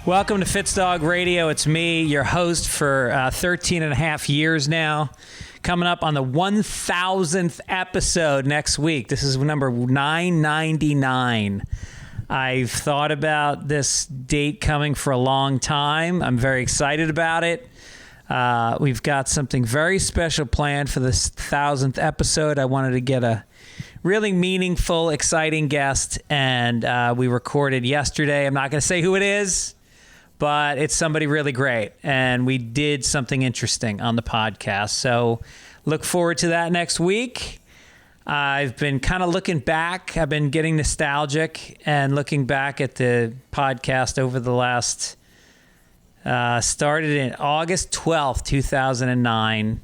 Welcome to Fitzdog Radio. It's me, your host for 13 and a half years now. Coming up on the 1,000th episode next week. This is number 999. I've thought about this date coming for a long time. I'm very excited about it. We've got something very special planned for this 1,000th episode. I wanted to get a really meaningful, exciting guest, and we recorded yesterday. I'm not going to say who it is, but it's somebody really great, and we did something interesting on the podcast. So look forward to that next week. I've been kind of looking back. I've been getting nostalgic and looking back at the podcast over the last, started in August 12th, 2009.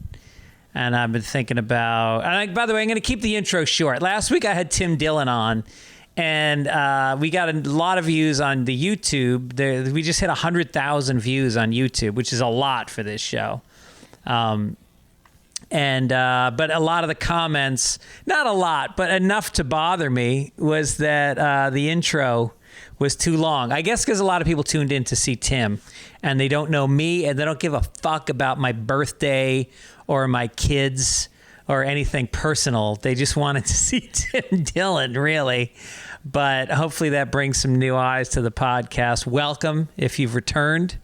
And I've been thinking about, by the way, I'm going to keep the intro short. Last week I had Tim Dillon on, and we got a lot of views on the YouTube. We just hit 100,000 views on YouTube, which is a lot for this show. But a lot of the comments, not a lot, but enough to bother me, was that the intro was too long. I guess because a lot of people tuned in to see Tim, and they don't know me, and they don't give a fuck about my birthday or my kids or anything personal. They just wanted to see Tim Dillon, really. But hopefully that brings some new eyes to the podcast. Welcome if you've returned.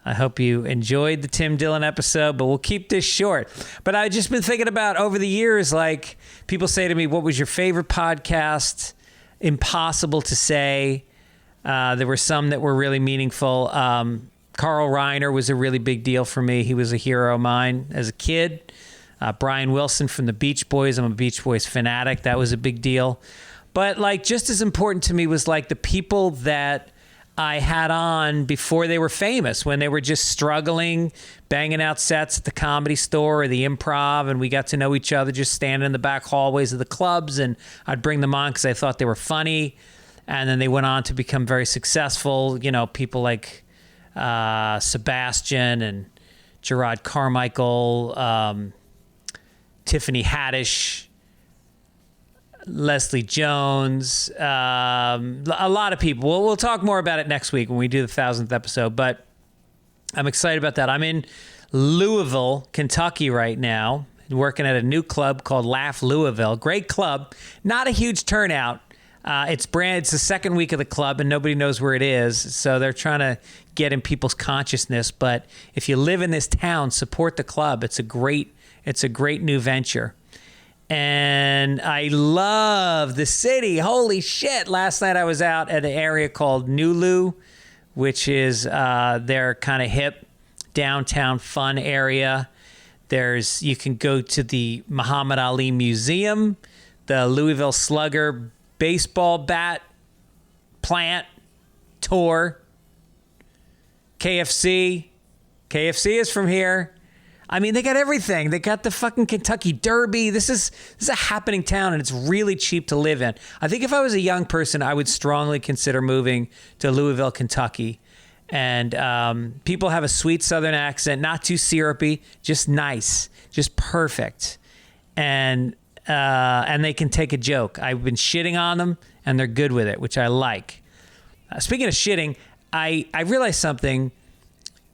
I hope you enjoyed the Tim Dillon episode, but we'll keep this short. But I've just been thinking about over the years, like, people say to me, what was your favorite podcast? Impossible to say. There were some that were really meaningful. Carl Reiner was a really big deal for me. He was a hero of mine as a kid. Brian Wilson from the Beach Boys. I'm a Beach Boys fanatic. That was a big deal. But like, just as important to me was like the people that I had on before they were famous, when they were just struggling, banging out sets at the Comedy Store or the Improv, and we got to know each other just standing in the back hallways of the clubs, and I'd bring them on because I thought they were funny, and then they went on to become very successful. You know, people like Sebastian and Gerard Carmichael, Tiffany Haddish, Leslie Jones, a lot of people. We'll talk more about it next week when we do the 1,000th episode, but I'm excited about that. I'm in Louisville, Kentucky right now, working at a new club called Laugh Louisville. Great club. Not a huge turnout. It's the second week of the club, and nobody knows where it is, so they're trying to get in people's consciousness. But if you live in this town, support the club. It's a great new venture. And I love the city. Holy shit. Last night I was out at an area called Nulu, which is their kind of hip downtown fun area. You can go to the Muhammad Ali Museum, the Louisville Slugger baseball bat plant tour, KFC. KFC is from here. I mean, they got everything. They got the fucking Kentucky Derby. This is a happening town, and it's really cheap to live in. I think if I was a young person, I would strongly consider moving to Louisville, Kentucky. And people have a sweet Southern accent, not too syrupy, just nice, just perfect. And they can take a joke. I've been shitting on them, and they're good with it, which I like. Speaking of shitting, I realized something.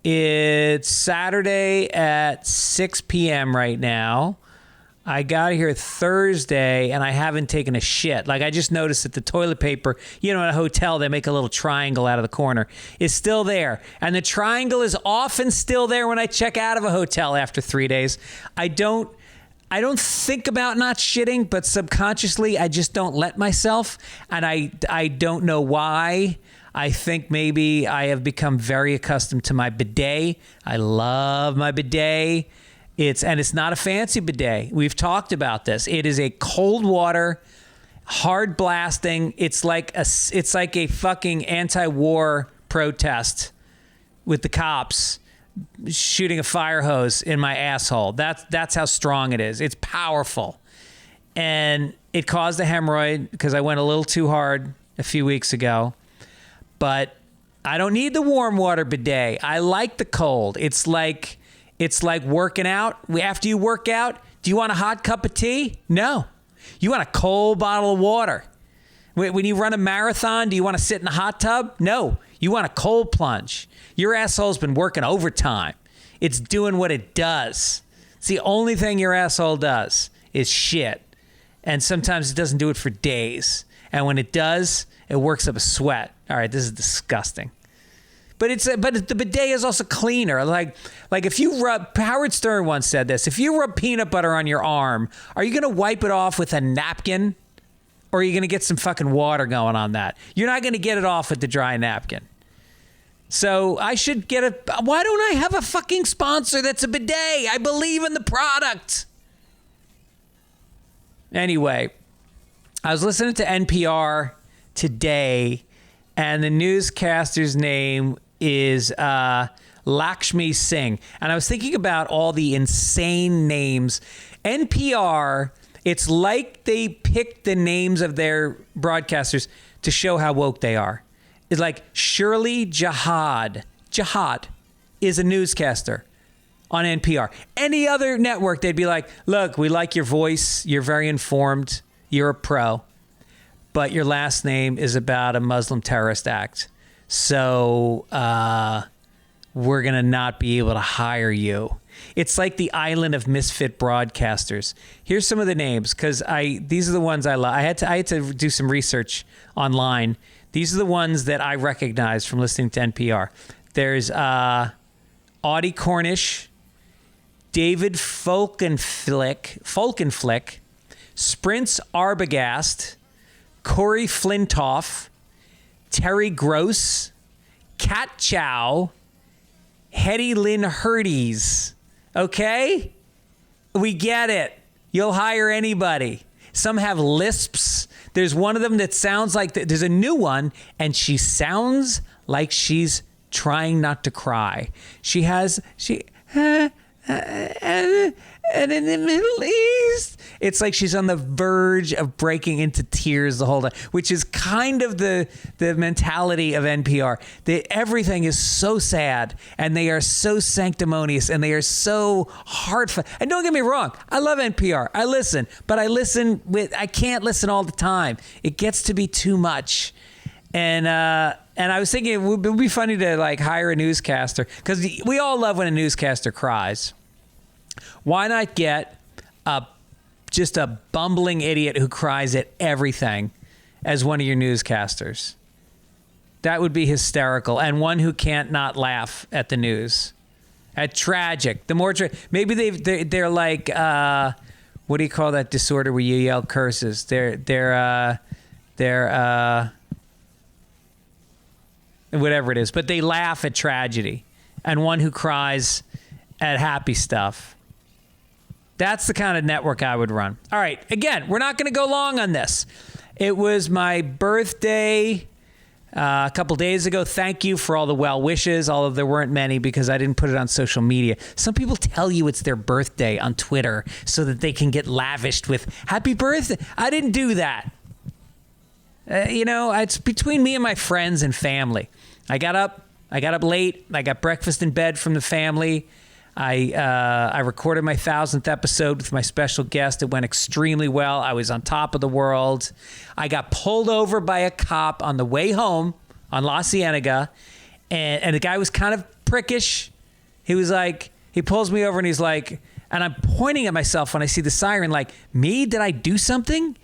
It's Saturday at 6 p.m. right now. I got here Thursday, and I haven't taken a shit. Like, I just noticed that the toilet paper, you know, in a hotel, they make a little triangle out of the corner, is still there. And the triangle is often still there when I check out of a hotel after 3 days. I don't think about not shitting, but subconsciously, I just don't let myself. And I don't know why. I think maybe I have become very accustomed to my bidet. I love my bidet. It's not a fancy bidet. We've talked about this. It is a cold water, hard blasting. It's like a fucking anti-war protest with the cops shooting a fire hose in my asshole. That's how strong it is. It's powerful. And it caused a hemorrhoid because I went a little too hard a few weeks ago. But I don't need the warm water bidet. I like the cold. It's like working out. After you work out, do you want a hot cup of tea? No. You want a cold bottle of water. When you run a marathon, do you want to sit in a hot tub? No. You want a cold plunge. Your asshole's been working overtime. It's doing what it does. It's the only thing your asshole does is shit. And sometimes it doesn't do it for days. And when it does, it works up a sweat. All right, this is disgusting. But the bidet is also cleaner. Like if you rub, Howard Stern once said this, if you rub peanut butter on your arm, are you going to wipe it off with a napkin? Or are you going to get some fucking water going on that? You're not going to get it off with the dry napkin. So I should get why don't I have a fucking sponsor that's a bidet? I believe in the product. Anyway, I was listening to NPR today, and the newscaster's name is Lakshmi Singh. And I was thinking about all the insane names. NPR, it's like they picked the names of their broadcasters to show how woke they are. It's like Shirley Jihad. Jihad is a newscaster on NPR. Any other network, they'd be like, look, we like your voice. You're very informed. You're a pro. But your last name is about a Muslim terrorist act. So we're going to not be able to hire you. It's like the island of misfit broadcasters. Here's some of the names, because these are the ones I love. I had to do some research online. These are the ones that I recognize from listening to NPR. There's Audie Cornish, David Folkenflick, Sprince Arbogast, Corey Flintoff, Terry Gross, Kat Chow, Hetty Lynn Hurdies. Okay? We get it. You'll hire anybody. Some have lisps. There's one of them that sounds like, there's a new one, and she sounds like she's trying not to cry. And in the Middle East, it's like she's on the verge of breaking into tears the whole time, which is kind of the mentality of NPR. Everything is so sad, and they are so sanctimonious, and they are so hard. And don't get me wrong, I love NPR. I listen, but I can't listen all the time. It gets to be too much. And I was thinking it would be funny to like hire a newscaster, because we all love when a newscaster cries. Why not get just a bumbling idiot who cries at everything as one of your newscasters? That would be hysterical. And one who can't not laugh at the news. At tragic. The more maybe they're like what do you call that disorder where you yell curses? They're whatever it is, but they laugh at tragedy. And one who cries at happy stuff. That's the kind of network I would run. All right. Again, we're not going to go long on this. It was my birthday a couple days ago. Thank you for all the well wishes, although there weren't many because I didn't put it on social media. Some people tell you it's their birthday on Twitter so that they can get lavished with happy birthday. I didn't do that. It's between me and my friends and family. I got up late. I got breakfast in bed from the family. I recorded my 1000th episode with my special guest. It went extremely well. I was on top of the world. I got pulled over by a cop on the way home on La Cienega, and the guy was kind of prickish. He was like, he pulls me over and he's like, and I'm pointing at myself when I see the siren, like, me? Did I do something?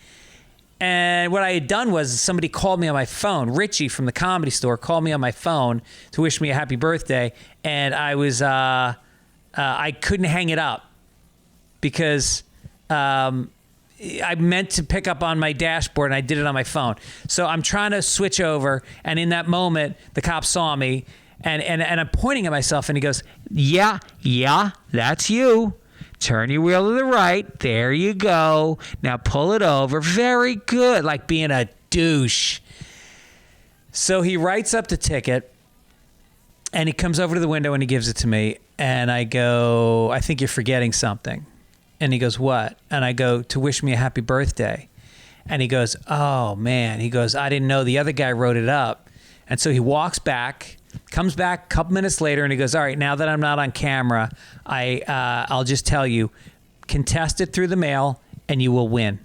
And what I had done was somebody called me on my phone. Richie from the Comedy Store called me on my phone to wish me a happy birthday, and I was I couldn't hang it up because I meant to pick up on my dashboard and I did it on my phone. So I'm trying to switch over, and in that moment, the cop saw me, and I'm pointing at myself, and he goes, yeah, that's you. Turn your wheel to the right. There you go. Now pull it over. Very good. Like being a douche. So he writes up the ticket, and he comes over to the window and he gives it to me. And I go, I think you're forgetting something. And he goes, what? And I go, to wish me a happy birthday. And he goes, oh, man. He goes, I didn't know the other guy wrote it up. And so he walks back, comes back a couple minutes later, and he goes, all right, now that I'm not on camera, I'll just tell you, contest it through the mail, and you will win.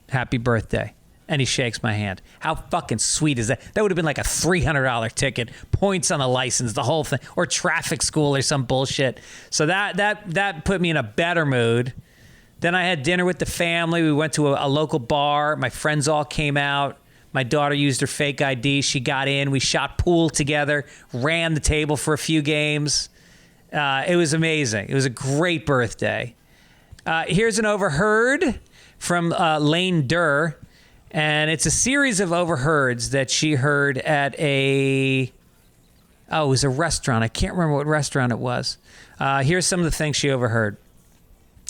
Happy birthday. And he shakes my hand. How fucking sweet is that? That would have been like a $300 ticket, points on the license, the whole thing, or traffic school or some bullshit. So that put me in a better mood. Then I had dinner with the family. We went to a local bar. My friends all came out. My daughter used her fake ID. She got in. We shot pool together, ran the table for a few games. It was amazing. It was a great birthday. Here's an overheard from Lane Durr. And it's a series of overheards that she heard at it was a restaurant. I can't remember what restaurant it was. Here's some of the things she overheard.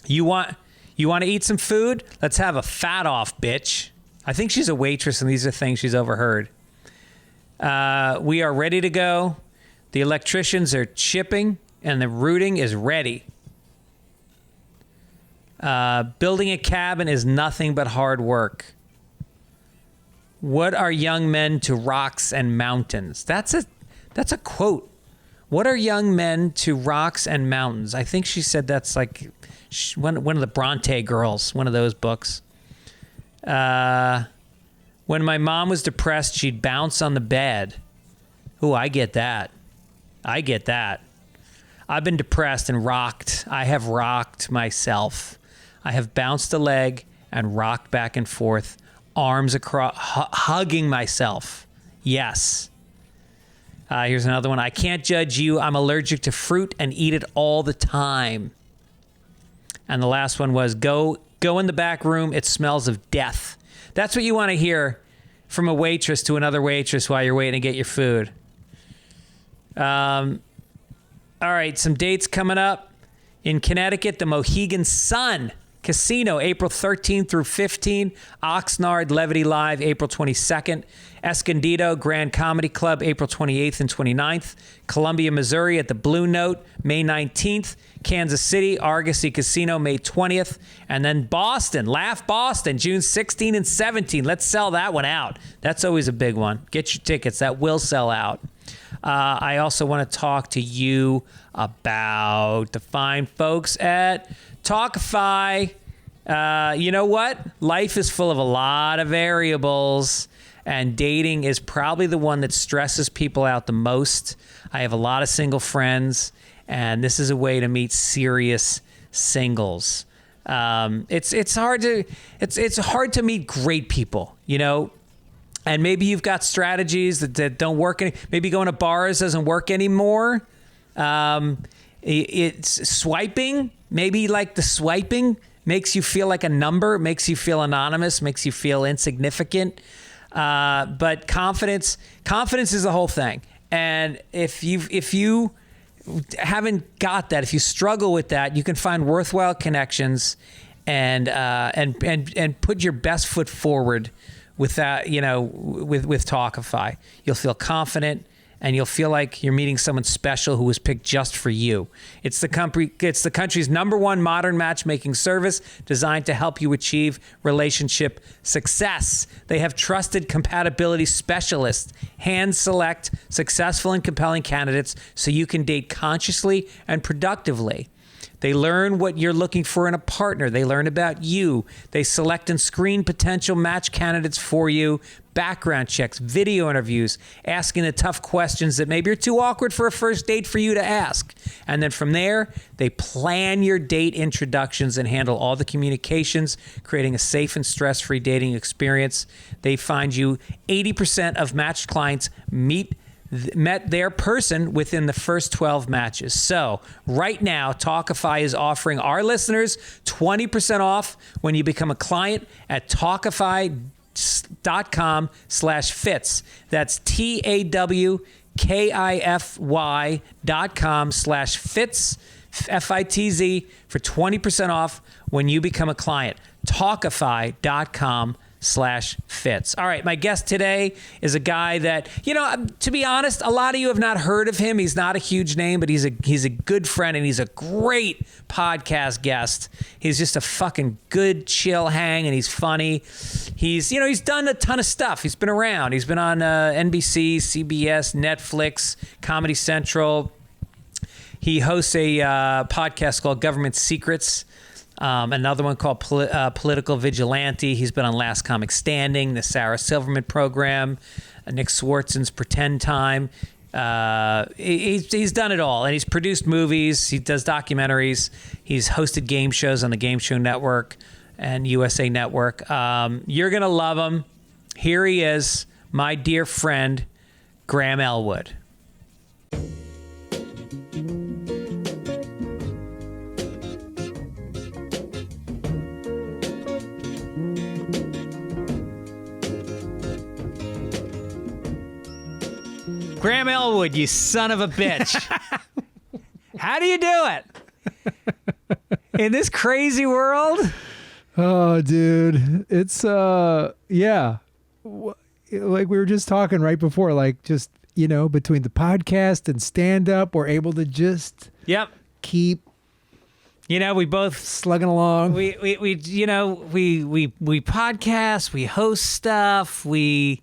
You want to eat some food? Let's have a fat off, bitch. I think she's a waitress, and these are things she's overheard. We are ready to go. The electricians are chipping, and the rooting is ready. Building a cabin is nothing but hard work. What are young men to rocks and mountains? That's a quote. What are young men to rocks and mountains? I think she said that's like one of the Bronte girls, one of those books. When my mom was depressed, she'd bounce on the bed. Ooh, I get that. I've been depressed and rocked. I have rocked myself. I have bounced a leg and rocked back and forth. Arms across, hugging myself. Yes. Here's another one. I can't judge you. I'm allergic to fruit and eat it all the time. And the last one was go in the back room. It smells of death. That's what you want to hear from a waitress to another waitress while you're waiting to get your food. All right, some dates coming up. In Connecticut, the Mohegan Sun Casino, April 13th through 15th. Oxnard, Levity Live, April 22nd. Escondido, Grand Comedy Club, April 28th and 29th. Columbia, Missouri at the Blue Note, May 19th. Kansas City, Argosy Casino, May 20th. And then Boston, Laugh Boston, June 16 and 17. Let's sell that one out. That's always a big one. Get your tickets. That will sell out. I also want to talk to you about the fine folks at Talkify. You know what? Life is full of a lot of variables, and dating is probably the one that stresses people out the most. I have a lot of single friends, and this is a way to meet serious singles. It's hard to meet great people, you know. And maybe you've got strategies that don't work. Maybe going to bars doesn't work anymore. It's swiping. Maybe like the swiping makes you feel like a number, makes you feel anonymous, makes you feel insignificant. But confidence is the whole thing. And if you haven't got that, if you struggle with that, you can find worthwhile connections and put your best foot forward with that, with Talkify. You'll feel confident, and you'll feel like you're meeting someone special who was picked just for you. It's the country's #1 modern matchmaking service designed to help you achieve relationship success. They have trusted compatibility specialists hand select successful and compelling candidates so you can date consciously and productively. They learn what you're looking for in a partner. They learn about you. They select and screen potential match candidates for you, background checks, video interviews, asking the tough questions that maybe are too awkward for a first date for you to ask. And then from there, they plan your date introductions and handle all the communications, creating a safe and stress-free dating experience. They find you 80% of matched clients met their person within the first 12 matches. So right now, Talkify is offering our listeners 20% off when you become a client at Talkify.com/Fitz. That's TAWKIFY.com/Fitz, FITZ, for 20% off when you become a client. Talkify.com/Fitz. All right, my guest today is a guy that, to be honest, a lot of you have not heard of him. He's not a huge name, but he's a good friend, and he's a great podcast guest. He's just a fucking good, chill hang, and he's funny. He's done a ton of stuff. He's been around. He's been on NBC, CBS, Netflix, Comedy Central. He hosts a podcast called Government Secrets. Another one called Political Vigilante. He's been on Last Comic Standing, the Sarah Silverman program, Nick Swartzen's Pretend Time. He's done it all, and he's produced movies. He does documentaries. He's hosted game shows on the Game Show Network and USA Network. You're gonna love him. Here he is, my dear friend, Graham Elwood. Graham Elwood, you son of a bitch. How do you do it? In this crazy world? Oh, dude. It's, yeah. Like we were just talking right before, like just, between the podcast and stand-up, we're able to just keep we both slugging along. We podcast, we host stuff, we're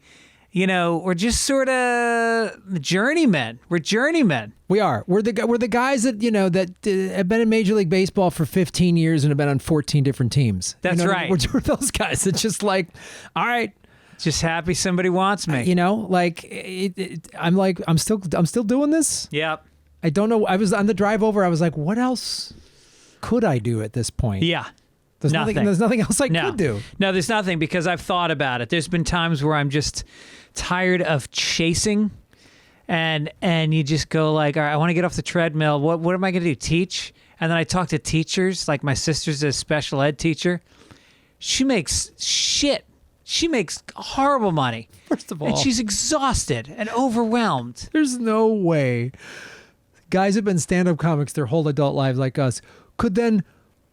just sort of journeymen. We're journeymen. We are. We're the guys that that have been in Major League Baseball for 15 years and have been on 14 different teams. That's right. We're those guys that just like, all right, just happy somebody wants me. I'm still doing this. Yep. I don't know. I was on the drive over. I was like, what else could I do at this point? Yeah. There's nothing else I could do. No, there's nothing, because I've thought about it. There's been times where I'm just tired of chasing, and you just go like, all right, I want to get off the treadmill. What am I going to do? Teach? And then I talk to teachers, like my sister's a special ed teacher. She makes horrible money. First of all. And she's exhausted and overwhelmed. There's no way guys have been stand-up comics their whole adult lives like us could then...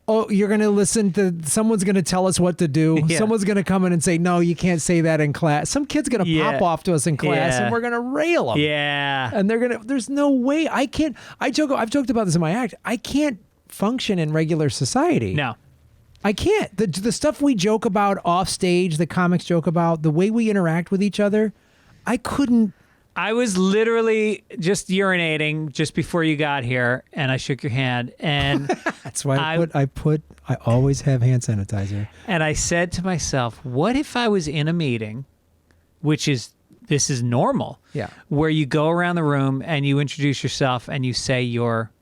Oh, you're going to listen to, someone's going to tell us what to do. Yeah. Someone's going to come in and say, no, you can't say that in class. Some kid's going to pop off to us in class and we're going to rail them. Yeah. And there's no way I've joked about this in my act. I can't function in regular society. No. I can't. The stuff we joke about off stage, the comics joke about, the way we interact with each other, I couldn't. I was literally just urinating just before you got here, and I shook your hand, and that's why I always have hand sanitizer. And I said to myself, what if I was in a meeting, this is normal, where you go around the room and you introduce yourself and you say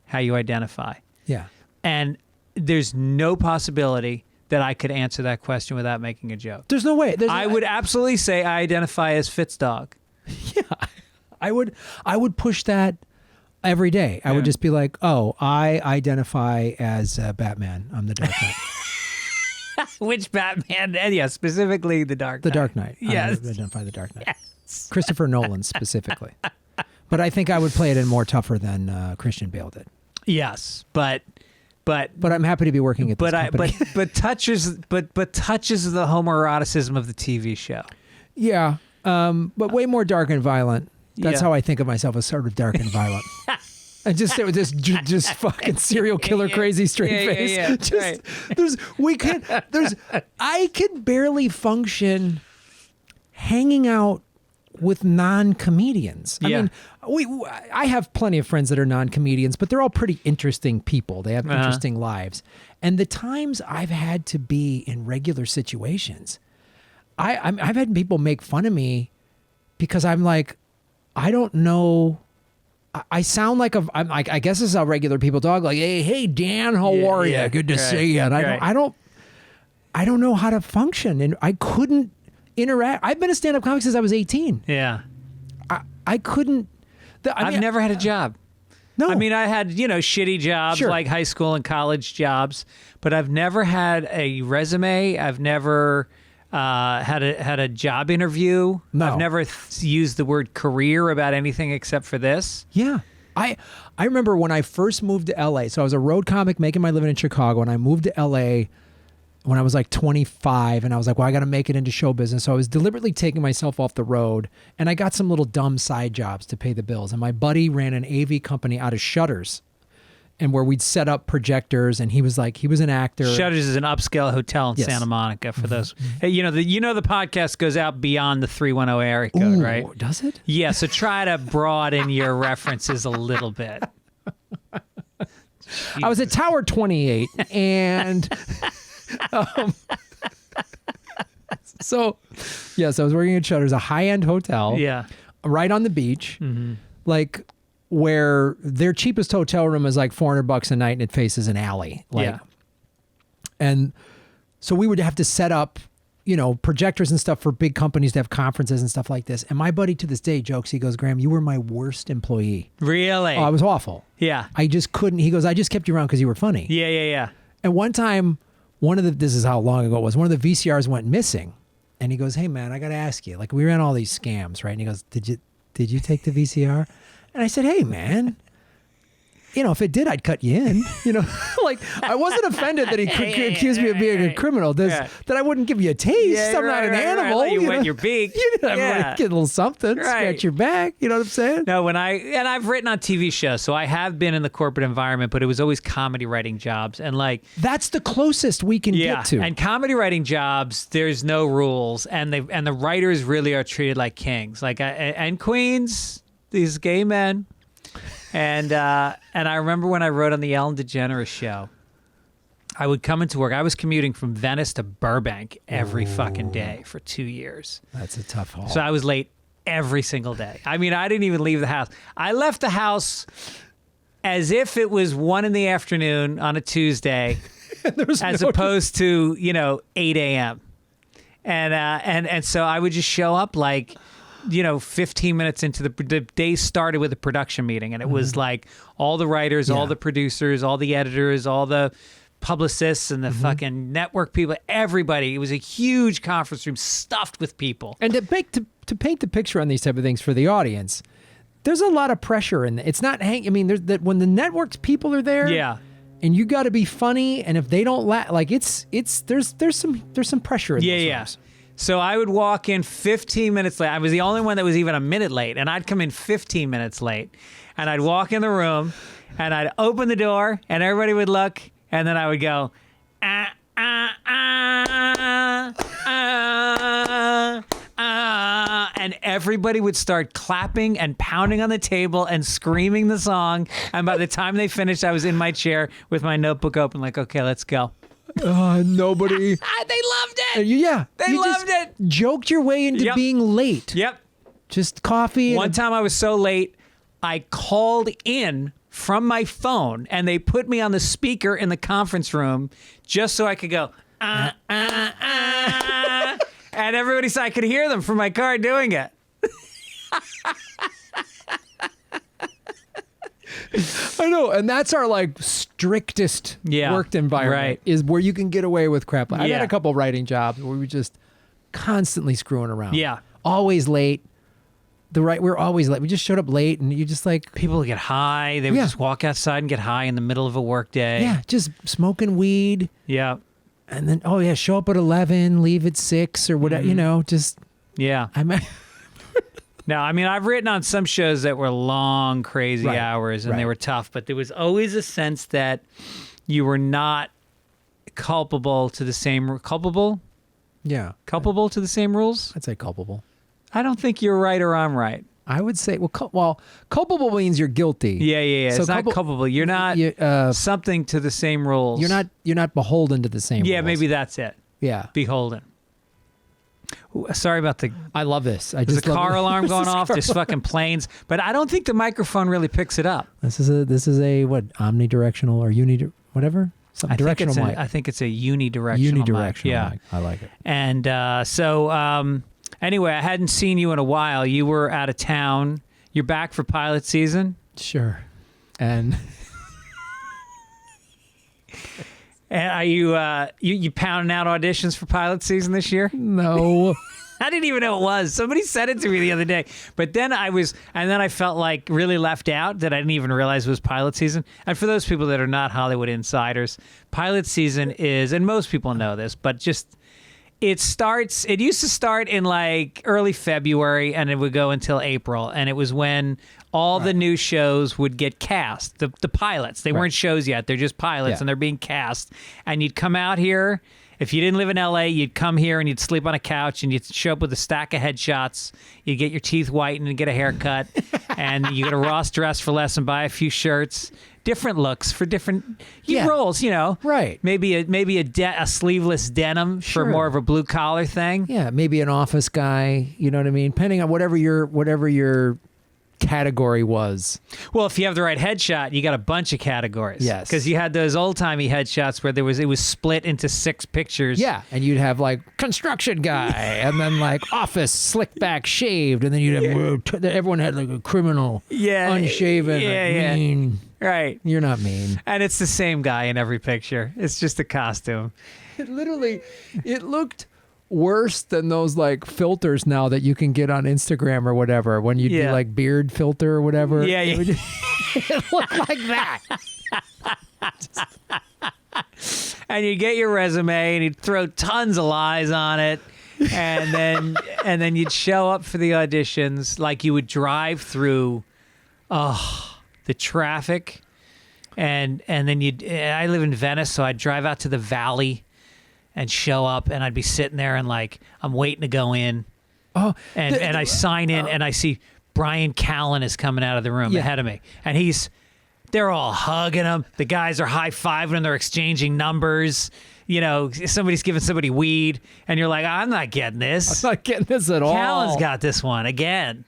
how you identify. Yeah. And there's no possibility that I could answer that question without making a joke. There's no way. I would absolutely say I identify as Fitzdog. Yeah. I would push that every day. I would just be like, oh, I identify as Batman. I'm the Dark Knight. Which Batman? Yeah, specifically the Dark Knight. The Dark Knight. Yes. I identify the Dark Knight. Yes. Christopher Nolan specifically. But I think I would play it in more tougher than Christian Bale did. Yes, but I'm happy to be working at this company. but touches the homoeroticism of the TV show. Yeah, but way more dark and violent. That's how I think of myself, as sort of dark and violent. And just just fucking serial killer, crazy straight face. I can barely function hanging out with non-comedians. I mean, I have plenty of friends that are non-comedians, but they're all pretty interesting people. They have interesting lives. And the times I've had to be in regular situations, I've had people make fun of me because I'm like, I don't know. I sound like I guess this is how regular people talk. Like, hey, Dan, how are you? Good to see you. And I don't know how to function, and I couldn't interact. I've been a stand-up comic since I was 18. Yeah, I couldn't. I've never had a job. No, I mean, I had shitty jobs like high school and college jobs, but I've never had a resume. I've never had a job interview. No. I've never used the word career about anything except for this. Yeah. I remember when I first moved to LA. So I was a road comic making my living in Chicago, and I moved to LA when I was like 25, and I was like, well, I got to make it into show business. So I was deliberately taking myself off the road, and I got some little dumb side jobs to pay the bills. And my buddy ran an AV company out of Shutters, and where we'd set up projectors, and he was an actor. Shutters is an upscale hotel in Santa Monica for those. Hey, the podcast goes out beyond the 310 area code, right? Does it? Yeah, so try to broaden your references a little bit. I was at Tower 28, and so I was working at Shutter's, a high-end hotel, right on the beach, like where their cheapest hotel room is like $400 a night, and it faces an alley, and so we would have to set up, projectors and stuff for big companies to have conferences and stuff like this. And my buddy to this day jokes, he goes, Graham, you were my worst employee. Really? Oh, I was awful. Yeah. I just couldn't. He goes, I just kept you around because you were funny. Yeah. And one time, this is how long ago it was, one of the VCRs went missing. And he goes, hey, man, I got to ask you. Like, we ran all these scams, right? And he goes, did you take the VCR? And I said, hey, man. If it did, I'd cut you in. Like, I wasn't offended that he accused me of being a criminal. That I wouldn't give you a taste. I'm not an animal. Right. You wet your beak. Get a little something. Right. Scratch your back. You know what I'm saying? No, I've written on TV shows, so I have been in the corporate environment, but it was always comedy writing jobs, and like that's the closest we can get to. And comedy writing jobs, there's no rules, and the writers really are treated like kings, like and queens. These gay men. And I remember when I wrote on the Ellen DeGeneres Show, I would come into work. I was commuting from Venice to Burbank every fucking day for 2 years. That's a tough haul. So I was late every single day. I mean, I didn't even leave the house. I left the house as if it was 1 PM on a Tuesday, as opposed to 8 a.m. And so I would just show up like 15 minutes into the day started with a production meeting, and it was like all the writers, all the producers, all the editors, all the publicists and the fucking network people, everybody. It was a huge conference room stuffed with people. And to paint the picture on these type of things for the audience, there's a lot of pressure in it. It's not when the network's people are there. Yeah. And you got to be funny, and if they don't like there's some pressure in those rooms. So I would walk in 15 minutes late. I was the only one that was even a minute late, and I'd come in 15 minutes late. And I'd walk in the room, and I'd open the door, and everybody would look, and then I would go, and everybody would start clapping and pounding on the table and screaming the song. And by the time they finished, I was in my chair with my notebook open, like, okay, let's go. Nobody. They loved it. They loved it. Joked your way into being late. Yep. Just coffee. One time I was so late, I called in from my phone, and they put me on the speaker in the conference room just so I could go, and everybody said I could hear them from my car doing it. I know, and that's our like strictest work environment, right. Is where you can get away with crap. I've had a couple writing jobs where we were just constantly screwing around. Yeah, always late. We're always late. We just showed up late, and you just like people would get high. They would just walk outside and get high in the middle of a work day. Yeah, just smoking weed. Yeah, and then show up at 11, leave at 6 or whatever. No, I mean, I've written on some shows that were long, crazy hours, and they were tough, but there was always a sense that you were not culpable to the same... Culpable? Yeah. Culpable to the same rules? I'd say culpable. I don't think you're right or I'm right. I would say, culpable means you're guilty. Yeah. So it's not culpable. You're not something to the same rules. You're not beholden to the same rules. Yeah, maybe that's it. Yeah. Beholden. Sorry about I love this. There's a car alarm going off. There's fucking planes, but I don't think the microphone really picks it up. This is a what, omnidirectional or whatever? Directional mic. I think it's a unidirectional mic. Yeah, mic. I like it. And anyway, I hadn't seen you in a while. You were out of town. You're back for pilot season. Sure. And are you pounding out auditions for pilot season this year? No. I didn't even know it was. Somebody said it to me the other day. But then I felt like really left out that I didn't even realize it was pilot season. And for those people that are not Hollywood insiders, pilot season is, and most people know this, but just it used to start in like early February and it would go until April. And it was when all the new shows would get cast, the pilots. They weren't shows yet. They're just pilots and they're being cast. And you'd come out here. If you didn't live in LA, you'd come here and you'd sleep on a couch and you'd show up with a stack of headshots. You'd get your teeth whitened and get a haircut. And you get a Ross dress for less and buy a few shirts. different looks for different Yeah. roles, you know. Right. Maybe a sleeveless denim Sure. for more of a blue collar thing. Yeah, maybe an office guy. You know what I mean? Depending on whatever your category was. Well, if you have the right headshot, you got a bunch of categories. Yes. Because you had those old-timey headshots where it was split into 6 pictures. Yeah, and you'd have like construction guy, and then like office slick back shaved, and then you'd have everyone had like a criminal, unshaven, mean. Right. You're not mean. And it's the same guy in every picture. It's just a costume. It looked worse than those like filters now that you can get on Instagram or whatever when you do like beard filter or whatever. Yeah, yeah. It looked like that. And you get your resume and you'd throw tons of lies on it. And then you'd show up for the auditions like you would drive through the traffic. And then I live in Venice, so I'd drive out to the valley and show up, and I'd be sitting there and like I'm waiting to go in. And I sign in and I see Brian Callen is coming out of the room ahead of me. And they're all hugging him. The guys are high-fiving him. They're exchanging numbers. You know, somebody's giving somebody weed, and you're like, I'm not getting this. I'm not getting this at all. Callen's got this one again.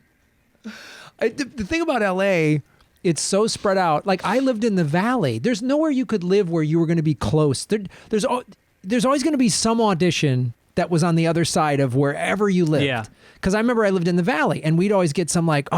The thing about LA, it's so spread out. Like I lived in the valley. There's nowhere you could live where you were going to be close. There's always going to be some audition that was on the other side of wherever you lived. Yeah. Because I remember I lived in the valley, and we'd always get some like,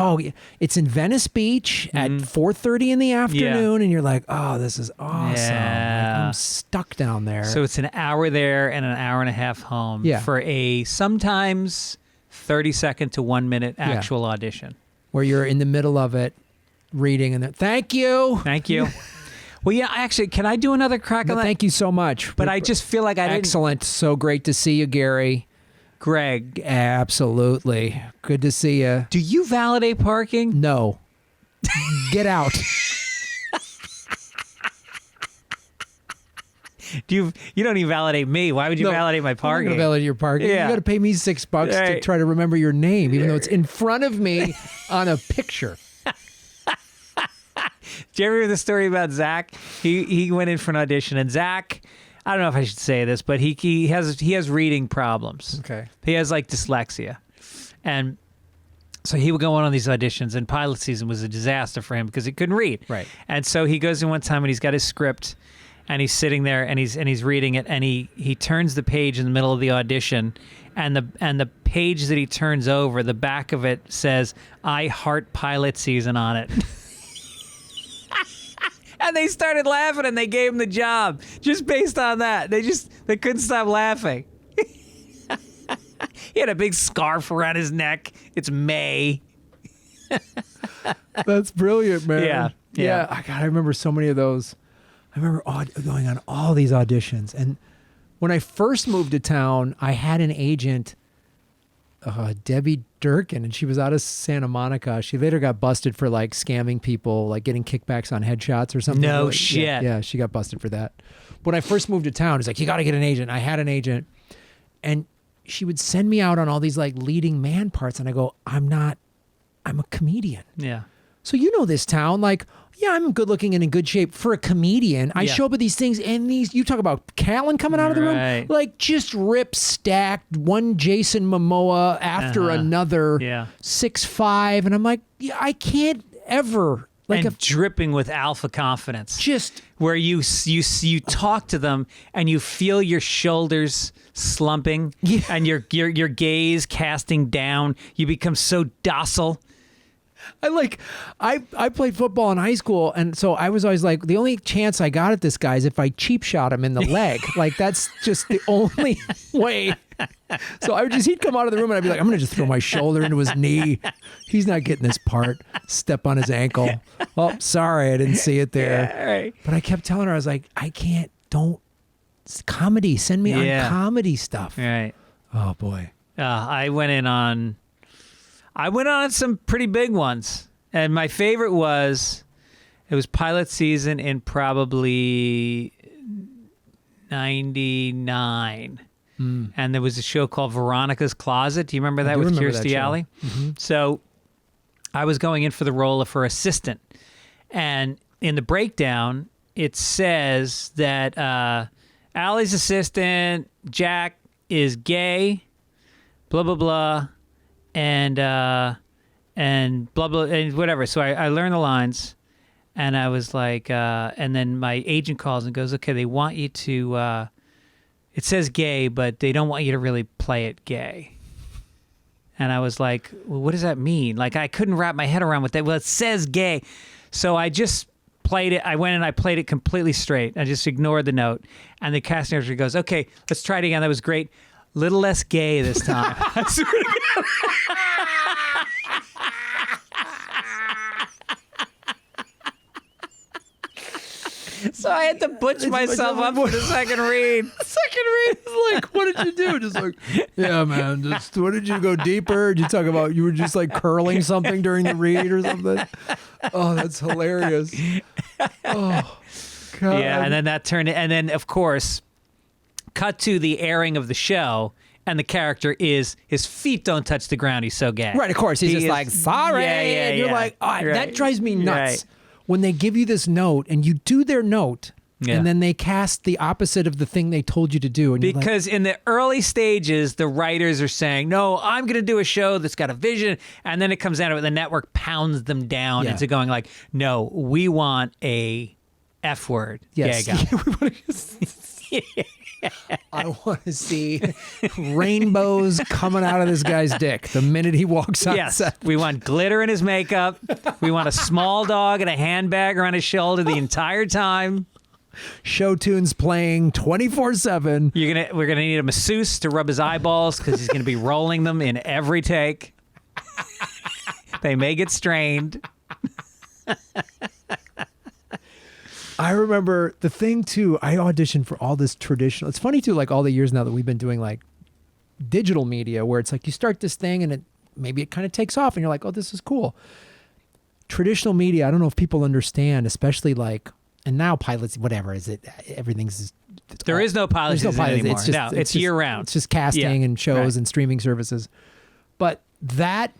it's in Venice Beach at 4:30 in the afternoon, and you're like, oh, this is awesome. Yeah. Like, I'm stuck down there. So it's an hour there and an hour and a half home for a sometimes 30-second to 1 minute actual audition. Where you're in the middle of it, reading, and then, thank you. Thank you. Well, yeah, actually, can I do another crack on that? Thank you so much. But I just feel like I didn't. Excellent. So great to see you, Gary. Greg. Absolutely. Good to see you. Do you validate parking? No. Get out. You don't even validate me. Why would you validate my parking? I'm going to validate your parking. Yeah. You got to pay me $6 to try to remember your name, even though it's in front of me on a picture. Do you ever hear the story about Zach? He went in for an audition, and Zach, I don't know if I should say this, but he has reading problems. Okay. He has like dyslexia, and so he would go on these auditions, and pilot season was a disaster for him because he couldn't read. Right. And so he goes in one time and he's got his script, and he's sitting there and he's reading it, and he turns the page in the middle of the audition, and the page that he turns over, the back of it says "I heart pilot season" on it. And they started laughing, and they gave him the job just based on that. They couldn't stop laughing. He had a big scarf around his neck. It's May. That's brilliant, man. Yeah. I remember so many of those. I remember going on all these auditions. And when I first moved to town, I had an agent, Debbie Durkin, and she was out of Santa Monica. She later got busted for like scamming people, like getting kickbacks on headshots or something. No shit. Yeah, she got busted for that. When I first moved to town, it's like, you got to get an agent. I had an agent, and she would send me out on all these like leading man parts, and I go, I'm a comedian. Yeah. So you know this town, like, yeah, I'm good looking and in good shape for a comedian. I show up at these things, and you talk about Callen coming out of the room, like just rip stacked, one Jason Momoa after another, 6'5", and I'm like, I can't ever, like, and dripping with alpha confidence, just where you talk to them and you feel your shoulders slumping, and your gaze casting down. You become so docile. I played football in high school, and so I was always like, the only chance I got at this guy is if I cheap shot him in the leg. Like, that's just the only way. So he'd come out of the room, and I'd be like, I'm going to just throw my shoulder into his knee. He's not getting this part. Step on his ankle. Oh, sorry, I didn't see it there. Yeah, right. But I kept telling her, I was like, it's comedy. Send me on comedy stuff. Right. Oh, boy. I went on some pretty big ones, and my favorite was pilot season in probably 99. And there was a show called Veronica's Closet. Do you remember that with Kirstie Alley? Mm-hmm. So I was going in for the role of her assistant, and in the breakdown, it says that Allie's assistant, Jack, is gay, blah, blah, blah, and blah, blah, and whatever. So I learned the lines, and I was like, and then my agent calls and goes, okay, they want you to, it says gay, but they don't want you to really play it gay. And I was like, well, what does that mean? Like, I couldn't wrap my head around what that. Well, it says gay. So I just played it. I went and I played it completely straight. I just ignored the note. And the casting director goes, okay, let's try it again. That was great. Little less gay this time. I swear to God. So I had to butch myself up for the second read. Second read is like, what did you do? Just like, yeah, man. Just what did you go deeper? Did you talk about you were just like curling something during the read or something? Oh, that's hilarious. Oh, God. Yeah, and then that turned, and then of course, cut to the airing of the show, and the character is his feet don't touch the ground. He's so gay. Right, of course. He's just is, like, sorry. And you're like, oh, right. that drives me nuts. Right. When they give you this note and you do their note, Yeah. and then they cast the opposite of the thing they told you to do. And Because in the early stages, the writers are saying, no, I'm going to do a show that's got a vision. And then it comes out of it. The network pounds them down into going like, no, we want a F word. yes. Gay guy. I want to see rainbows coming out of this guy's dick the minute he walks on Yes, set. we want glitter in his makeup. We want a small dog and a handbag around his shoulder the entire time. Show tunes playing 24/7. We're gonna need a masseuse to rub his eyeballs because he's gonna be rolling them in every take. They may get strained. I remember the thing too, I auditioned for all this traditional. It's funny too, like all the years now that we've been doing like digital media where it's like you start this thing and maybe it kind of takes off and you're like, oh, this is cool. Traditional media, I don't know if people understand, especially like, and now pilots, whatever, is it? Everything's. There is no pilot season anymore. It's year round. It's just casting and shows and streaming services. But that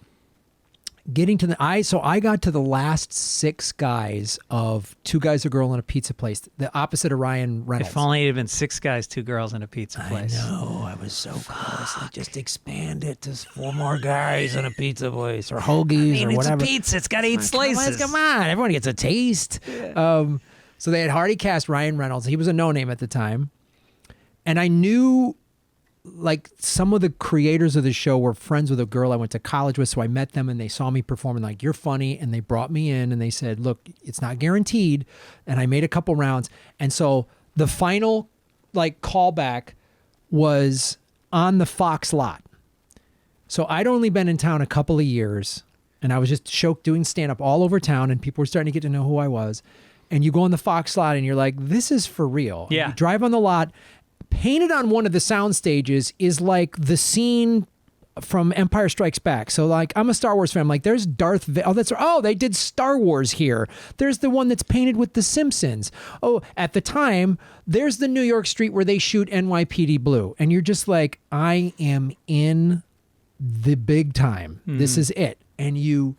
getting to I got to the last 6 guys of 2 guys, a girl, and a pizza place, the opposite of Ryan Reynolds. If only it had been 6 guys, 2 girls, and a pizza place. I know, I was so close. Like, just expand it to 4 more guys and a pizza place or hoagies or whatever. It's a pizza. It's got 8 slices. Come on, everyone gets a taste. Yeah. So they had already cast Ryan Reynolds. He was a no-name at the time. And I knew, like, some of the creators of the show were friends with a girl I went to college with, so I met them and they saw me perform and like, you're funny, and they brought me in and they said, look, it's not guaranteed, and I made a couple rounds. And so the final, like, callback was on the Fox lot. So I'd only been in town a couple of years, and I was just doing stand-up all over town, and people were starting to get to know who I was. And you go on the Fox lot and you're like, this is for real. Yeah. And you drive on the lot. Painted on one of the sound stages is like the scene from Empire Strikes Back. So like, I'm a Star Wars fan. I'm like, there's Darth Vader. Oh, they did Star Wars here. There's the one that's painted with The Simpsons. Oh, at the time, there's the New York street where they shoot NYPD Blue. And you're just like, I am in the big time. This is it. And you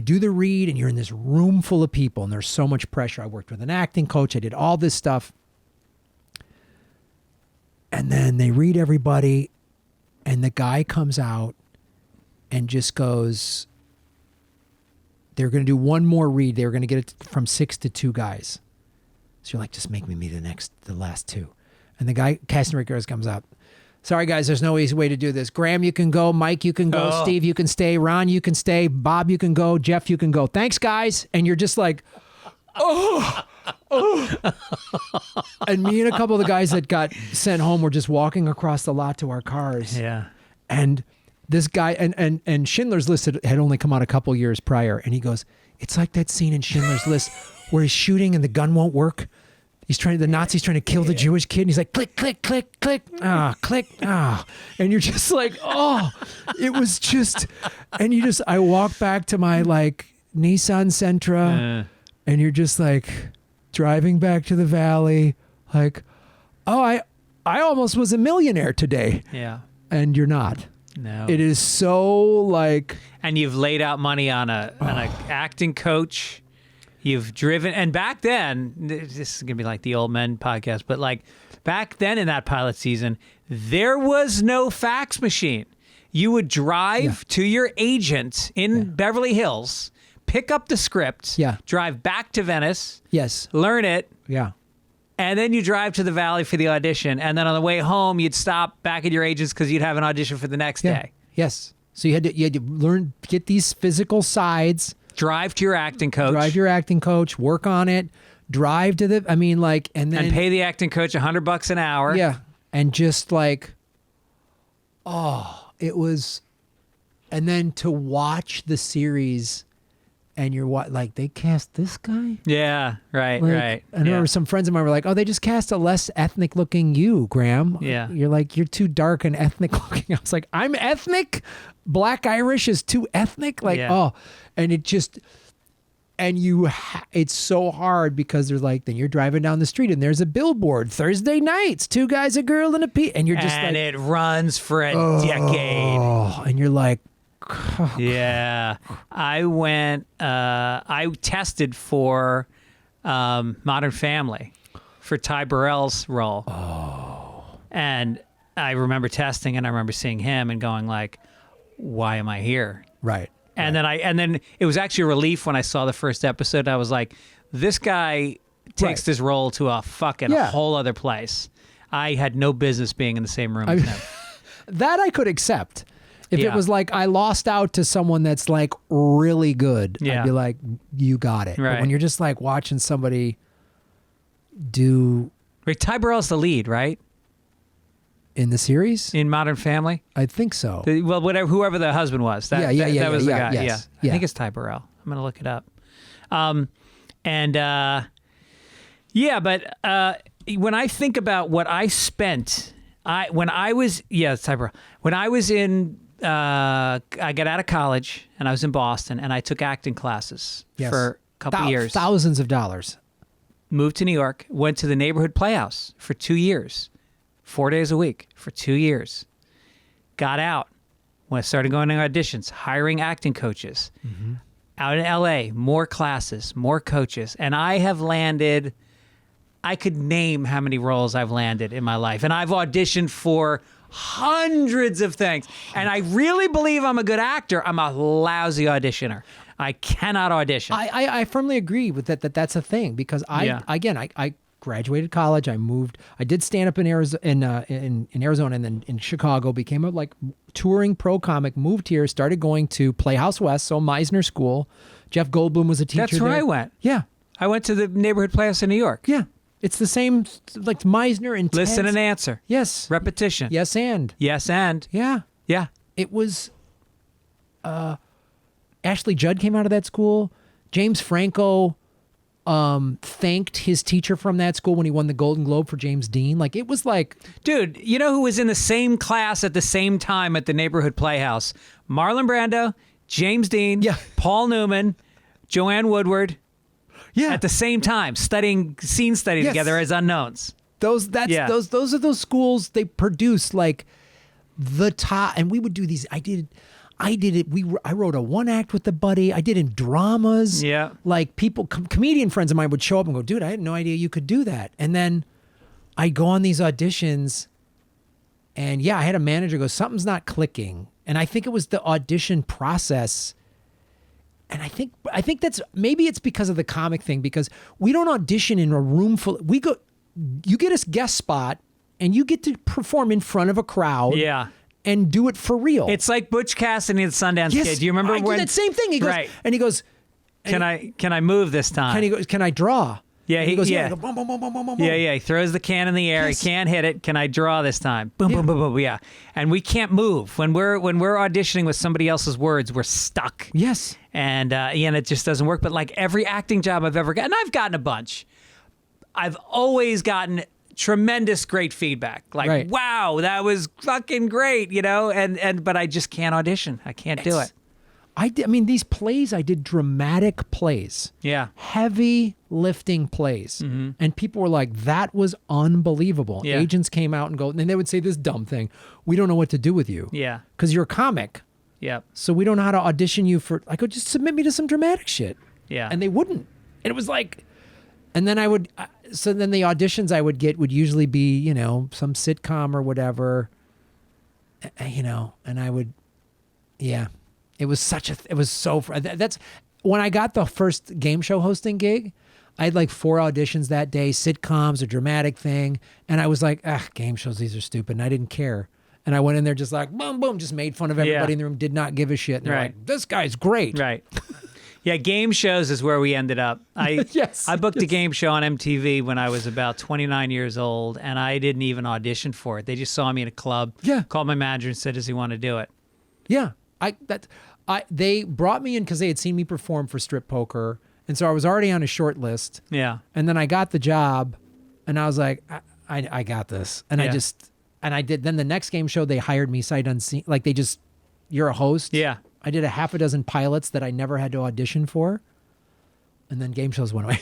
do the read and you're in this room full of people and there's so much pressure. I worked with an acting coach. I did all this stuff. And then they read everybody and the guy comes out and just goes, they're going to do one more read. They were going to get it from 6 to 2 guys. So you're like, just make me be the last 2. And the guy, casting director, comes out. Sorry, guys, there's no easy way to do this. Graham, you can go. Mike, you can go. Steve, you can stay. Ron, you can stay. Bob, you can go. Jeff, you can go. Thanks, guys. And you're just like, oh. And me and a couple of the guys that got sent home were just walking across the lot to our cars. Yeah. And this guy, and Schindler's List had only come out a couple years prior. And he goes, it's like that scene in Schindler's List where he's shooting and the gun won't work. The Nazi's trying to kill the Jewish kid. And he's like, click, click, click, click, click, And you're just like, oh, it was just, and I walk back to my like Nissan Sentra and you're just like driving back to the valley. Like, oh, I almost was a millionaire today. Yeah. And you're not. No. It is so like. And you've laid out money on an acting coach. You've driven, and back then, this is gonna be like the old men podcast, but like back then in that pilot season, there was no fax machine. You would drive to your agent in Beverly Hills, pick up the script, drive back to Venice, learn it, and then you drive to the Valley for the audition. And then on the way home, you'd stop back at your agent's because you'd have an audition for the next day. Yes. So you had to learn, get these physical sides. Drive to your acting coach. Work on it. Drive to the, and then. And pay the acting coach $100 an hour. Yeah. And just like, it was, and then to watch the series and you're like, they cast this guy? Yeah, right. I remember some friends of mine were like, oh, they just cast a less ethnic looking you, Graham. Yeah. You're like, you're too dark and ethnic looking. I was like, I'm ethnic? Black Irish is too ethnic? And it just, and it's so hard because there's like, then you're driving down the street and there's a billboard, Thursday nights, 2 guys, a girl, and a pea. And you're just and it runs for a decade. And you're like, yeah. I tested for Modern Family for Ty Burrell's role. And I remember testing and I remember seeing him and going like, why am I here? Right. And then it was actually a relief when I saw the first episode. I was like, this guy takes this role to a fucking whole other place. I had no business being in the same room as him. That I could accept. If it was like I lost out to someone that's like really good, I'd be like, you got it. Right. But when you're just like watching somebody do... Right, Ty Burrell's the lead, right? In the series? In Modern Family? I think so. Whoever the husband was. That was the guy. Yes, I think it's Ty Burrell. I'm going to look it up. But when I think about what I spent, it's Ty Burrell. When I was in, I got out of college and I was in Boston and I took acting classes for a couple years. Thousands of dollars. Moved to New York, went to the neighborhood playhouse for 2 years. 4 days a week for 2 years. Got out. When I started going to auditions, hiring acting coaches. Mm-hmm. Out in LA, more classes, more coaches. And I have landed, I could name how many roles I've landed in my life. And I've auditioned for hundreds of things. And I really believe I'm a good actor. I'm a lousy auditioner. I cannot audition. I firmly agree with that that's a thing because I graduated college. I moved. I did stand up in Arizona, in Arizona, and then in Chicago. Became a touring pro comic. Moved here. Started going to Playhouse West, so Meisner School. Jeff Goldblum was a teacher. That's where there. I went. Yeah, I went to the neighborhood playhouse in New York. Yeah, it's the same like Meisner and listen and answer. Yes, repetition. Yes and yeah. It was. Ashley Judd came out of that school. James Franco thanked his teacher from that school when he won the Golden Globe for James Dean. Like, it was like... Dude, you know who was in the same class at the same time at the neighborhood playhouse? Marlon Brando, James Dean, Paul Newman, Joanne Woodward. Yeah. At the same time, scene study together as unknowns. Those are those schools. They produce like the top, and we would do these. I did it. I wrote a one act with the buddy. I did in dramas. Yeah. Like comedian friends of mine would show up and go, dude, I had no idea you could do that. And then I go on these auditions and I had a manager go, something's not clicking. And I think it was the audition process. And I think that's, maybe it's because of the comic thing, because we don't audition in a room full. You get a guest spot and you get to perform in front of a crowd. Yeah. And do it for real. It's like Butch Cassidy and the Sundance Kid. Do you remember I did that same thing? He goes, Can I move this time? Can I draw? Yeah, he goes, yeah. Go, boom, boom, boom, boom, boom, boom. Yeah. He throws the can in the air. Yes. He can't hit it. Can I draw this time? Boom, boom, boom, boom. Yeah. And we can't move when we're auditioning with somebody else's words. We're stuck. Yes. And it just doesn't work. But like every acting job I've ever gotten, and I've gotten a bunch. I've always gotten tremendous great feedback. Like, wow, that was fucking great, but I just can't audition. I can't do it. I mean, these plays, I did dramatic plays. Yeah. Heavy lifting plays. Mm-hmm. And people were like, that was unbelievable. Yeah. Agents came out and they would say this dumb thing. We don't know what to do with you. Yeah. Because you're a comic. Yeah. So we don't know how to audition you for, I go, just submit me to some dramatic shit. Yeah. And they wouldn't. And it was like, and then so then the auditions I would get would usually be, some sitcom or whatever, and I would, it was that's when I got the first game show hosting gig. I had like 4 auditions that day, sitcoms, a dramatic thing. And I was like, game shows, these are stupid. And I didn't care. And I went in there just like, boom, boom, just made fun of everybody in the room, did not give a shit. And they're like, this guy's great. Right. Yeah, game shows is where we ended up. I booked a game show on MTV when I was about 29 years old, and I didn't even audition for it. They just saw me in a club, called my manager and said, does he want to do it? Yeah. They brought me in because they had seen me perform for Strip Poker. And so I was already on a short list. Yeah. And then I got the job, and I was like, I got this. And I did. Then the next game show, they hired me sight unseen. Like you're a host. Yeah. I did a half a dozen pilots that I never had to audition for. And then game shows went away.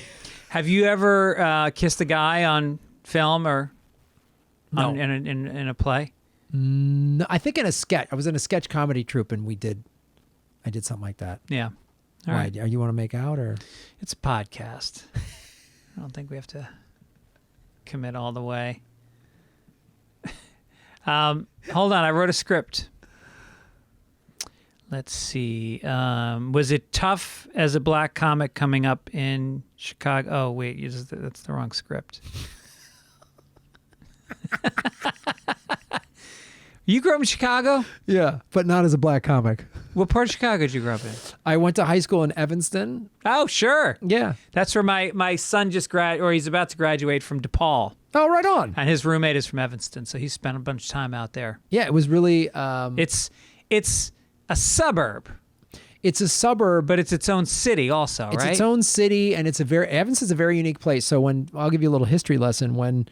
Have you ever kissed a guy on film or in a play? No, I think in a sketch. I was in a sketch comedy troupe, and I did something like that. Yeah. All right. Are you want to make out or? It's a podcast. I don't think we have to commit all the way. Hold on. I wrote a script. Let's see. Was it tough as a black comic coming up in Chicago? Oh, wait. That's the wrong script. You grew up in Chicago? Yeah, but not as a black comic. What part of Chicago did you grow up in? I went to high school in Evanston. Oh, sure. Yeah. That's where my son just he's about to graduate from DePaul. Oh, right on. And his roommate is from Evanston, so he spent a bunch of time out there. Yeah, it was really... It's a suburb. It's a suburb. But it's its own city also, right? It's its own city, and Evanston's a very unique place. So I'll give you a little history lesson.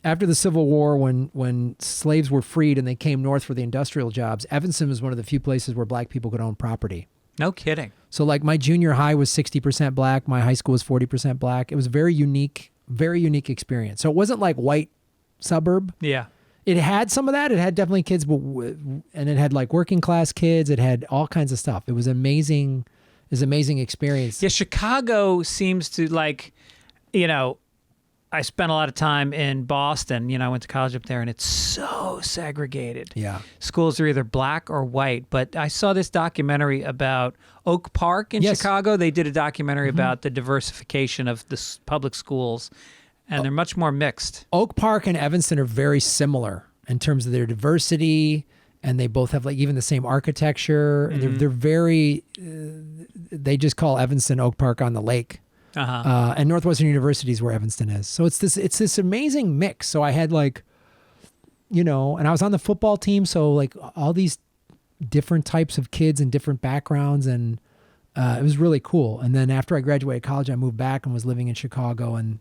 After the Civil War, when slaves were freed and they came north for the industrial jobs, Evanston was one of the few places where black people could own property. No kidding. So like my junior high was 60% black. My high school was 40% black. It was a very unique experience. So it wasn't like white suburb. Yeah. It had some of that. It had definitely kids, and it had like working class kids. It had all kinds of stuff. It was amazing. It was an amazing experience. Yeah, Chicago seems to I spent a lot of time in Boston. I went to college up there, and it's so segregated. Yeah. Schools are either black or white. But I saw this documentary about Oak Park in Chicago. They did a documentary about the diversification of the public schools, and they're much more mixed. Oak Park and Evanston are very similar in terms of their diversity, and they both have like even the same architecture. Mm-hmm. They're very. They just call Evanston Oak Park on the lake. Uh-huh. And Northwestern University is where Evanston is. So it's this amazing mix. So I had and I was on the football team. So like all these different types of kids and different backgrounds. And it was really cool. And then after I graduated college, I moved back and was living in Chicago and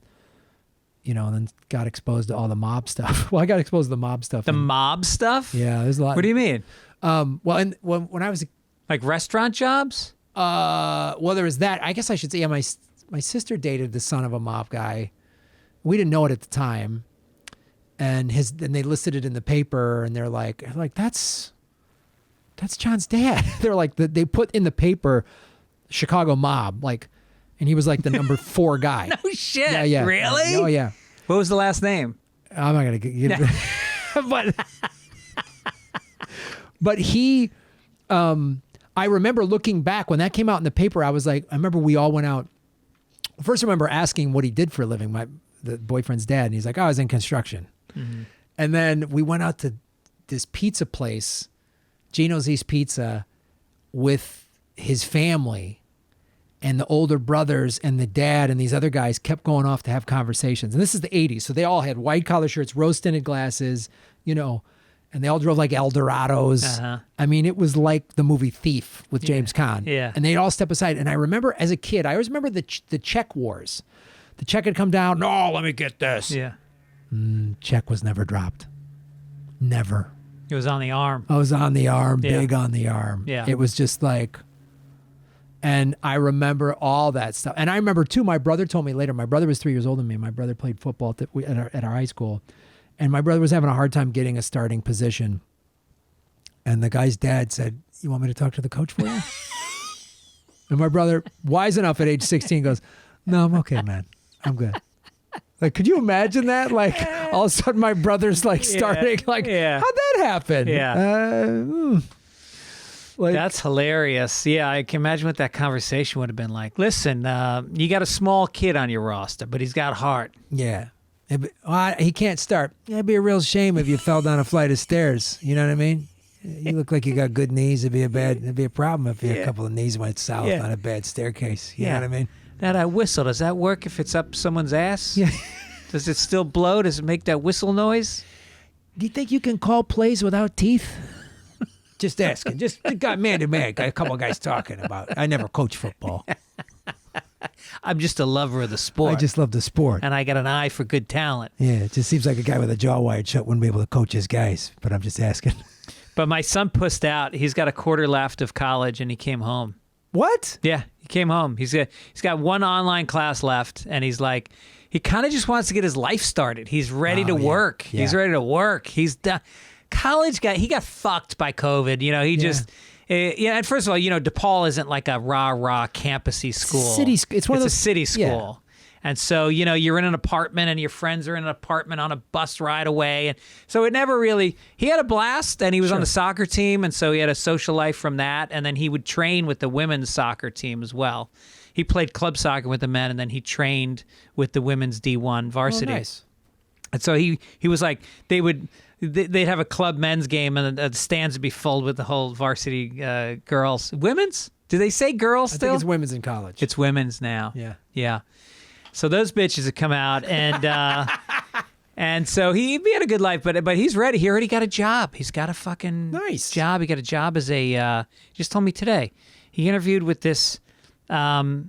then got exposed to all the mob stuff. Well, I got exposed to the mob stuff. The mob stuff? Yeah, there's a lot. What do you mean? When I was... Like restaurant jobs? Well, there was that. I guess I should say, my sister dated the son of a mob guy. We didn't know it at the time. And they listed it in the paper, and they're like that's John's dad. They're like, they put in the paper Chicago mob, and he was like the number 4 guy. No shit. Yeah. Really? Oh yeah. What was the last name? I'm not gonna get but he I remember looking back when that came out in the paper, I remember we all went out. First, I remember asking what he did for a living, the boyfriend's dad, and he's like, I was in construction. Mm-hmm. And then we went out to this pizza place, Gino's East Pizza, with his family, and the older brothers and the dad and these other guys kept going off to have conversations. And this is the 80s, so they all had white collar shirts, rose-tinted glasses, and they all drove like Eldorados. Uh-huh. I mean, it was like the movie Thief with James Caan. Yeah. And they'd all step aside. And I remember as a kid, I always remember the check wars. The check had come down. No, let me get this. Yeah. Check was never dropped. Never. It was on the arm. I was on the arm, big on the arm. Yeah. It was just like, and I remember all that stuff. And I remember too, my brother told me later, my brother was 3 years older than me. My brother played football at our high school. And my brother was having a hard time getting a starting position. And the guy's dad said, you want me to talk to the coach for you? And my brother, wise enough at age 16, goes, No, I'm okay, man. I'm good. Like, could you imagine that? Like, all of a sudden, my brother's like starting. Like, how'd that happen? Yeah. Like, that's hilarious. Yeah, I can imagine what that conversation would have been like. Listen, you got a small kid on your roster, but he's got heart. Yeah. He can't start. It'd be a real shame if you fell down a flight of stairs. You know what I mean? You look like you got good knees. It'd be a problem if a couple of knees went south on a bad staircase. You know what I mean? That whistle, does that work if it's up someone's ass? Yeah. Does it still blow? Does it make that whistle noise? Do you think you can call plays without teeth? Just asking. Just got man to man. A couple of guys talking about. I never coached football. I'm just a lover of the sport. I just love the sport. And I got an eye for good talent. Yeah, it just seems like a guy with a jaw wired shut wouldn't be able to coach his guys, but I'm just asking. But my son pussed out. He's got a quarter left of college, and he came home. What? Yeah, he came home. He's got one online class left, and he's like, he kind of just wants to get his life started. He's ready to work. Yeah. He's ready to work. He's done. College guy, he got fucked by COVID. You know, he just... and first of all, you know, DePaul isn't like a rah-rah campusy school. It's a city school. Yeah. And so, you know, you're in an apartment and your friends are in an apartment on a bus ride away. And so it never really, he had a blast and he was on the soccer team. And so he had a social life from that. And then he would train with the women's soccer team as well. He played club soccer with the men and then he trained with the women's D1 varsity. Oh, nice. And so he was like, they'd have a club men's game and the stands would be filled with the whole varsity girls. Women's? Do they say girls still? I think it's women's in college. It's women's now. Yeah. Yeah. So those bitches have come out and and so he had a good life, but he's ready. He already got a job. He's got a fucking job. He got a job as a he just told me today. He interviewed with this pharmacist.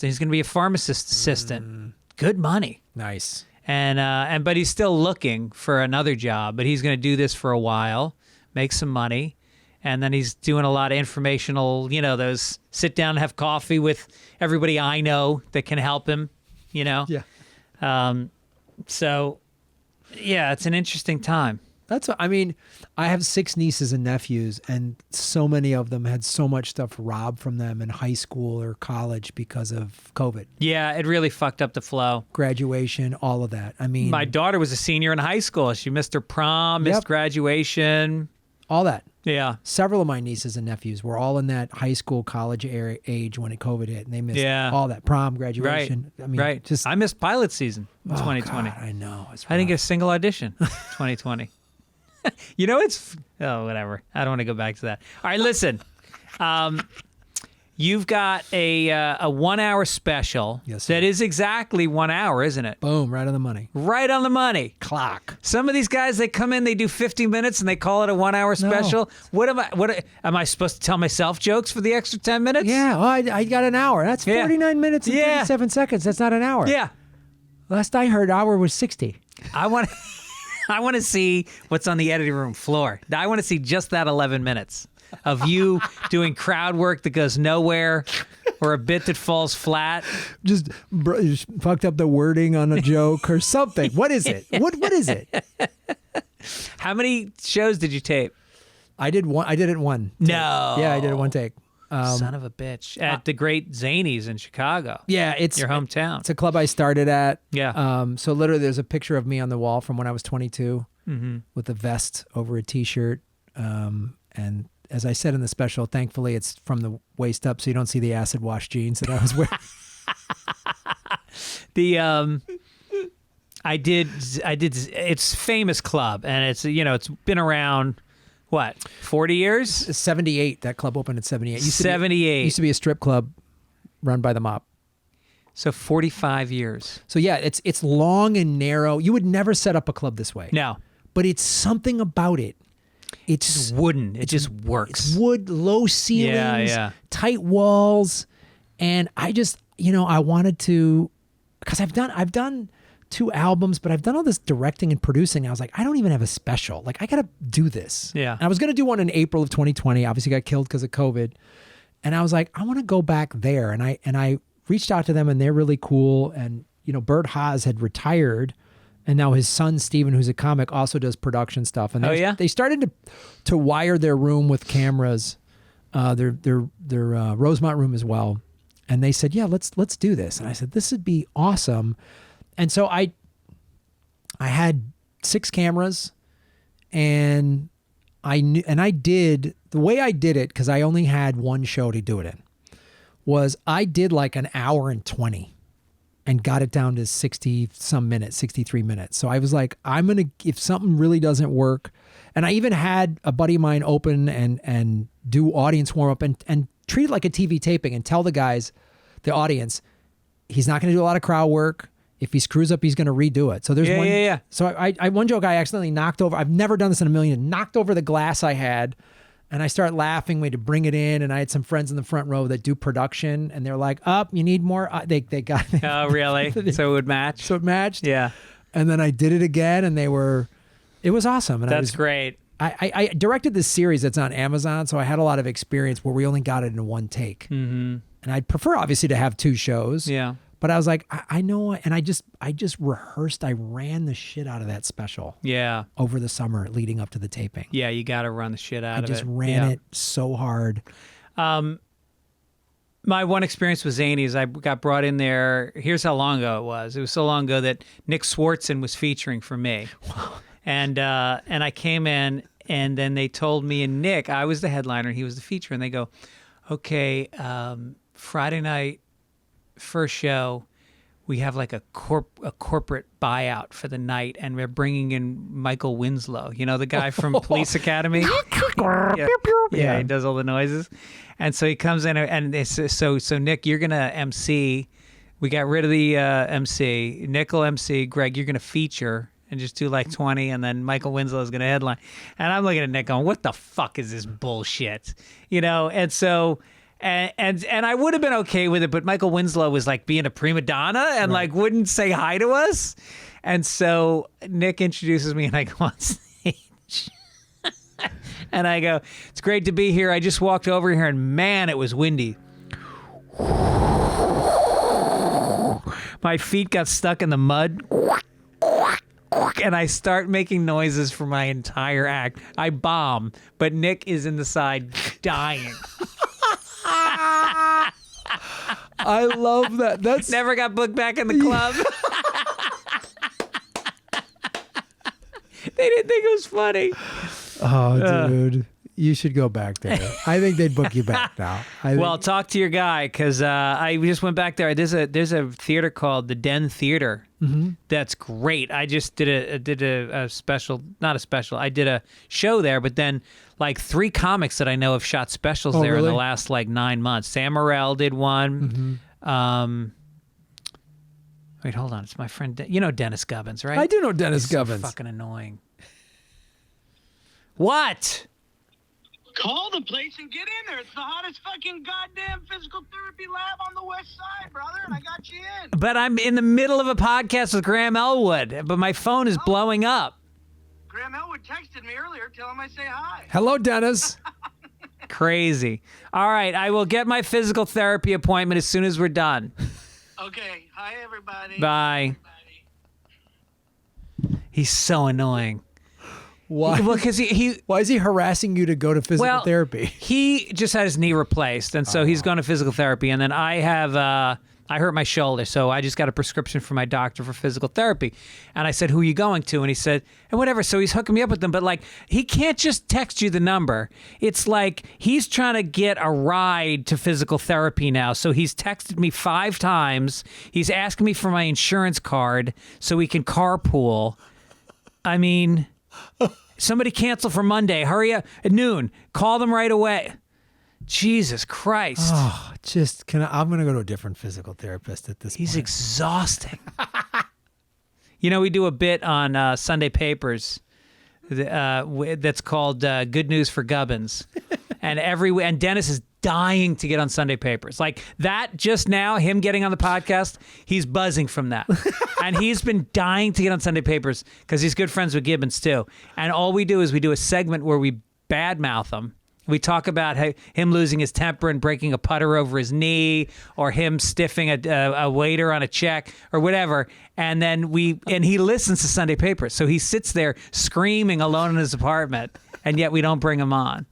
He's going to be a pharmacist assistant. Good money. Nice. And but he's still looking for another job, but he's going to do this for a while, make some money, and then he's doing a lot of informational, you know, those sit down and have coffee with everybody I know that can help him, you know. Yeah. So yeah, it's an interesting time. I mean, I have 6 nieces and nephews, and so many of them had so much stuff robbed from them in high school or college because of COVID. Yeah, it really fucked up the flow. Graduation, all of that. I mean, my daughter was a senior in high school. She missed her prom, missed graduation. All that. Yeah. Several of my nieces and nephews were all in that high school, college age when COVID hit, and they missed all that prom, graduation. Right. I mean, I missed pilot season in 2020. God, I know. I didn't get a single audition 2020. You know, whatever. I don't want to go back to that. All right, listen. You've got a 1 hour special that is exactly 1 hour, isn't it? Boom, right on the money. Right on the money. Clock. Some of these guys, they come in, they do 50 minutes and they call it a 1 hour special. No. What am I supposed to tell myself jokes for the extra 10 minutes? Yeah, well, I got an hour. That's 49 minutes and 37 seconds. That's not an hour. Yeah. Last I heard, hour was 60. I want to see what's on the editing room floor. I want to see just that 11 minutes of you doing crowd work that goes nowhere or a bit that falls flat. Just fucked up the wording on a joke or something. What is it? What is it? How many shows did you tape? I did one. I did it one. No. Yeah, I did it one take. Son of a bitch. At the Great Zanies in Chicago. Yeah, it's your hometown. It's a club I started at. Yeah. So literally there's a picture of me on the wall from when I was 22 with a vest over a t-shirt. And as I said in the special, thankfully it's from the waist up so you don't see the acid wash jeans that I was wearing. I did it's famous club and it's it's been around what, 40 years? 78. That club opened at 78. 78. Used to be a strip club run by the mob. So 45 years. So yeah, it's long and narrow. You would never set up a club this way. No. But it's something about it. It's wooden. It just works. It's wood, low ceilings, tight walls. And I just, I wanted to, because I've done 2 albums, but I've done all this directing and producing. I was like, I don't even have a special. Like, I got to do this. Yeah. And I was going to do one in April of 2020. Obviously got killed because of COVID. And I was like, I want to go back there. And I reached out to them and they're really cool. And, Bert Haas had retired. And now his son, Steven, who's a comic, also does production stuff. And they started to wire their room with cameras, their Rosemont room as well. And they said, yeah, let's do this. And I said, this would be awesome. And so I had 6 cameras, and I did the way I did it, because I only had one show to do it in, was I did like an hour and 20 and got it down to 60 some minutes, 63 minutes. So I was like, if something really doesn't work, and I even had a buddy of mine open and do audience warm up and treat it like a TV taping and tell the guys, the audience, he's not going to do a lot of crowd work. If he screws up, he's going to redo it. So there's one. Yeah. So I one joke I accidentally knocked over. I've never done this in a million. Knocked over the glass I had, and I start laughing. We had to bring it in, and I had some friends in the front row that do production, and they're like, "Up, you need more." They got. Oh, really? So it would match. So it matched. Yeah. And then I did it again, and it was awesome. And That's great. I directed this series that's on Amazon, so I had a lot of experience where we only got it in one take. Mm-hmm. And I'd prefer obviously to have 2 shows. Yeah. But I was like, I know, and I just rehearsed. I ran the shit out of that special. Yeah. Over the summer leading up to the taping. Yeah, you got to run the shit out of it. I just ran it so hard. My one experience with Zanies, I got brought in there. Here's how long ago it was. It was so long ago that Nick Swartzen was featuring for me. And I came in, and then they told me and Nick, I was the headliner, he was the feature, and they go, okay, Friday night, first show, we have like a corporate buyout for the night, and we're bringing in Michael Winslow, the guy from Police Academy. Yeah, he does all the noises. And so he comes in, and they say, so Nick, you're gonna MC. We got rid of the MC. Nick will MC. Greg, you're gonna feature and just do like 20, and then Michael Winslow is gonna headline. And I'm looking at Nick going, what the fuck is this bullshit? And so. And I would have been okay with it, but Michael Winslow was like being a prima donna and like wouldn't say hi to us. And so Nick introduces me, and I go on stage. And I go, it's great to be here. I just walked over here, and man, it was windy. My feet got stuck in the mud. And I start making noises for my entire act. I bomb, but Nick is in the side dying. I love that. That's never got booked back in the club. They didn't think it was funny. Oh, dude. You should go back there. I think they'd book you back now. Well, talk to your guy, because I just went back there. There's a theater called the Den Theater. Mm-hmm. That's great. I just did a special, not a special. I did a show there, but then like 3 comics that I know have shot specials there in the last like 9 months. Sam Morrell did one. Mm-hmm. Wait, hold on. It's my friend. Dennis Gubbins, right? I do know Dennis Gubbins. So fucking annoying. What? Call the place and get in there. It's the hottest fucking goddamn physical therapy lab on the west side, brother, and I got you in. But I'm in the middle of a podcast with Graham Elwood, but my phone is blowing up. Graham Elwood texted me earlier. Tell him I say hi. Hello, Dennis. Crazy. All right, I will get my physical therapy appointment as soon as we're done. Okay. Hi, everybody. Bye. He's so annoying. Why? Well, because why is he harassing you to go to physical therapy? He just had his knee replaced, and so he's going to physical therapy. And then I have I hurt my shoulder, so I just got a prescription from my doctor for physical therapy. And I said, "Who are you going to?" And he said, "And whatever." So he's hooking me up with them, but like he can't just text you the number. It's like he's trying to get a ride to physical therapy now. So he's texted me 5 times. He's asking me for my insurance card so we can carpool. I mean. Somebody cancel for Monday. Hurry up at noon. Call them right away. Jesus Christ. Oh, I'm going to go to a different physical therapist at this point. He's exhausting. We do a bit on Sunday Papers that's called Good News for Gubbins. And Dennis is dying to get on Sunday Papers. Like that just now, him getting on the podcast, he's buzzing from that. And he's been dying to get on Sunday Papers because he's good friends with Gibbons too. And all we do is we do a segment where we badmouth him. We talk about him losing his temper and breaking a putter over his knee, or him stiffing a waiter on a check or whatever. And then he listens to Sunday Papers. So he sits there screaming alone in his apartment, and yet we don't bring him on.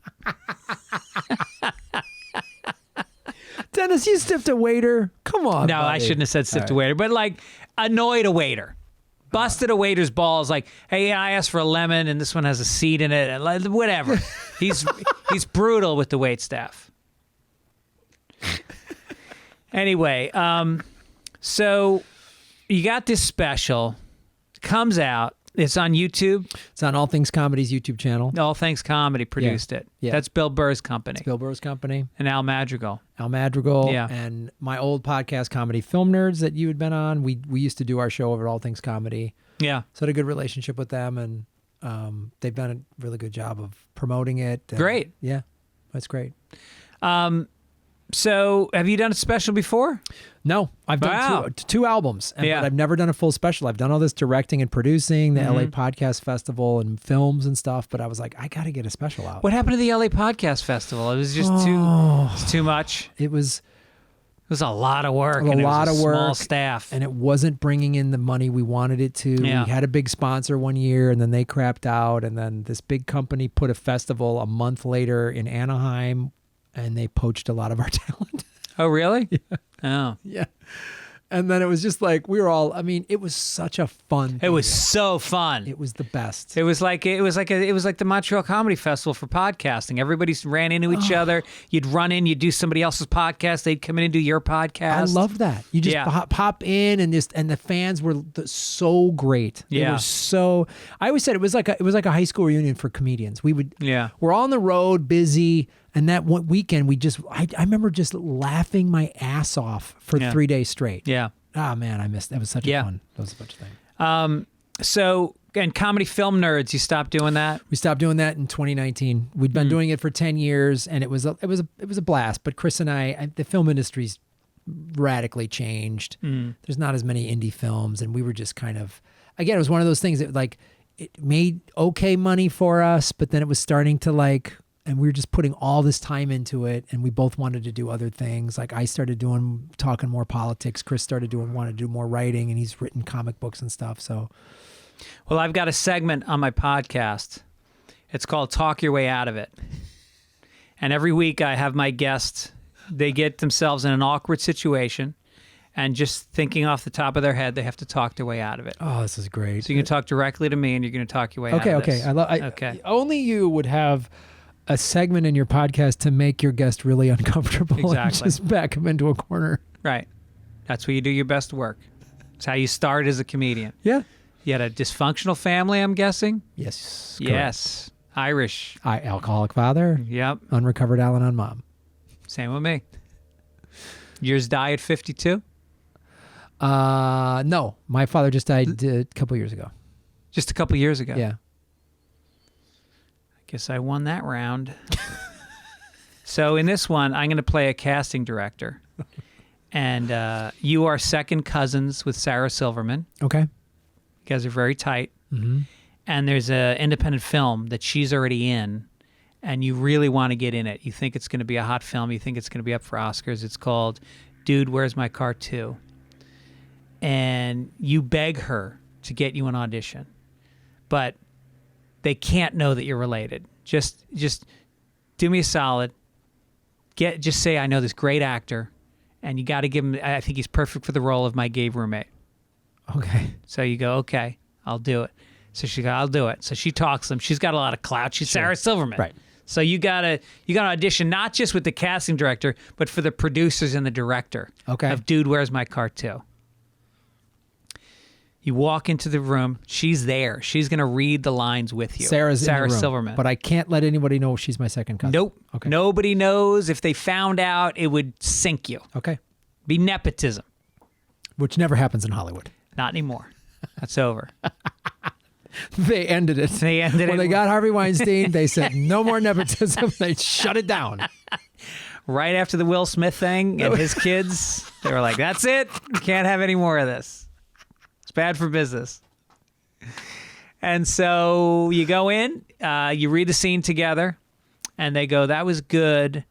Dennis, you stiffed a waiter. Come on. No, I buddy. shouldn't have said stiffed a waiter, but like annoyed a waiter. Busted a waiter's balls, like, hey, I asked for a lemon and this one has a seed in it, and whatever. He's brutal with the wait staff. Anyway, so you got this special, comes out. It's on YouTube. It's on All Things Comedy's YouTube channel. All Things Comedy produced it. Yeah. That's Bill Burr's company. It's Bill Burr's company. And Al Madrigal. Al Madrigal. Yeah. And my old podcast, Comedy Film Nerds, that you had been on. We used to do our show over at All Things Comedy. Yeah. So I had a good relationship with them, and they've done a really good job of promoting it. And Great. Yeah, that's great. So have you done a special before? No, I've done two albums, but I've never done a full special. I've done all this directing and producing, the LA Podcast Festival and films and stuff, but I was like, I got to get a special out. What happened to the LA Podcast Festival? It was just too much. It was a lot of work. A lot of work. Small staff. And it wasn't bringing in the money we wanted it to. Yeah. We had a big sponsor one year, and then they crapped out, and then this big company put a festival a month later in Anaheim, and they poached a lot of our talent. Oh, really? Yeah. Oh. Yeah. And then it was just like, we were all, I mean, it was such a fun thing. It was so fun. It was the best. It was like the Montreal Comedy Festival for podcasting. Everybody ran into each other. You'd run in, you'd do somebody else's podcast. They'd come in and do your podcast. I love that. You just pop in and the fans were so great. They were so. I always said it was like a high school reunion for comedians. We're all on the road, busy. And that one weekend, I remember just laughing my ass off for 3 days straight. Yeah. Oh, man, I missed. That was such a fun. That was such a thing. So, and Comedy Film Nerds, you stopped doing that? We stopped doing that in 2019. We'd been doing it for 10 years, and it was a blast. But Chris and I, the film industry's radically changed. There's not as many indie films, and we were just kind of, again, it was one of those things that like it made okay money for us, but then it was starting to like. And we were just putting all this time into it, and we both wanted to do other things. Like I started talking more politics. Chris wanted to do more writing, and he's written comic books and stuff. So, well, I've got a segment on my podcast. It's called Talk Your Way Out of It. And every week I have my guests, they get themselves in an awkward situation, and just thinking off the top of their head, they have to talk their way out of it. Oh, this is great. So you can talk directly to me, and you're going to talk your way out of this. Okay. Only you would have a segment in your podcast to make your guest really uncomfortable. Exactly. And just back them into a corner. Right. That's where you do your best work. It's how you start as a comedian. Yeah. You had a dysfunctional family, I'm guessing? Yes. Yes. Irish. Alcoholic father. Yep. Unrecovered Al-Anon mom. Same with me. Yours died at 52? No. My father just died a couple years ago. Just a couple years ago? Yeah. Guess I won that round. So in this one, I'm going to play a casting director. And you are second cousins with Sarah Silverman. Okay. You guys are very tight. Mm-hmm. And there's an independent film that she's already in, and you really want to get in it. You think it's going to be a hot film. You think it's going to be up for Oscars. It's called Dude, Where's My Car 2? And you beg her to get you an audition. But they can't know that you're related. Just do me a solid. Just say I know this great actor, and you got to give him. I think he's perfect for the role of my gay roommate. Okay. So you go, okay, I'll do it. So she goes, I'll do it. So she talks to him. She's got a lot of clout. She's Sarah Silverman. Right. So you gotta audition not just with the casting director, but for the producers and the director. Okay. Of Dude, Where's My Car 2? You walk into the room. She's there. She's going to read the lines with you. Sarah in the room, Silverman. But I can't let anybody know she's my second cousin. Nope. Okay. Nobody knows. If they found out, it would sink you. Okay. Be nepotism. Which never happens in Hollywood. Not anymore. That's over. They ended it. When they got Harvey Weinstein, they said, no more nepotism. They shut it down. Right after the Will Smith thing and his kids, they were like, that's it. You can't have any more of this. It's bad for business. And so you go in, you read the scene together, and they go, that was good.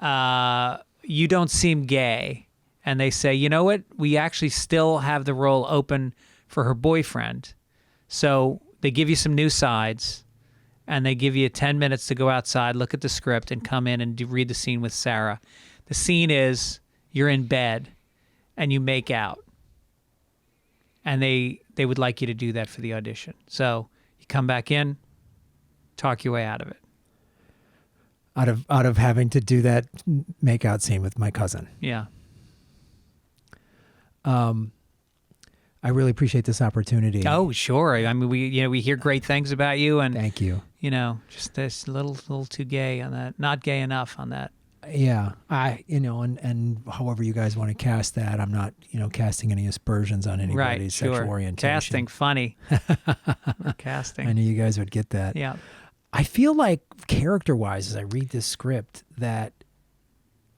You don't seem gay. And they say, you know what? We actually still have the role open for her boyfriend. So they give you some new sides, and they give you 10 minutes to go outside, look at the script, and come in and read the scene with Sarah. The scene is you're in bed, and you make out. And they would like you to do that for the audition. So you come back in, talk your way out of it. Out of having to do that makeout scene with my cousin. Yeah. I really appreciate this opportunity. Oh, sure. I mean, we hear great things about you, and thank you. Just this little too gay on that, not gay enough on that. Yeah, and however you guys want to cast that, I'm not, casting any aspersions on anybody's sexual orientation. Casting, funny. Casting. I knew you guys would get that. Yeah. I feel like character-wise, as I read this script, that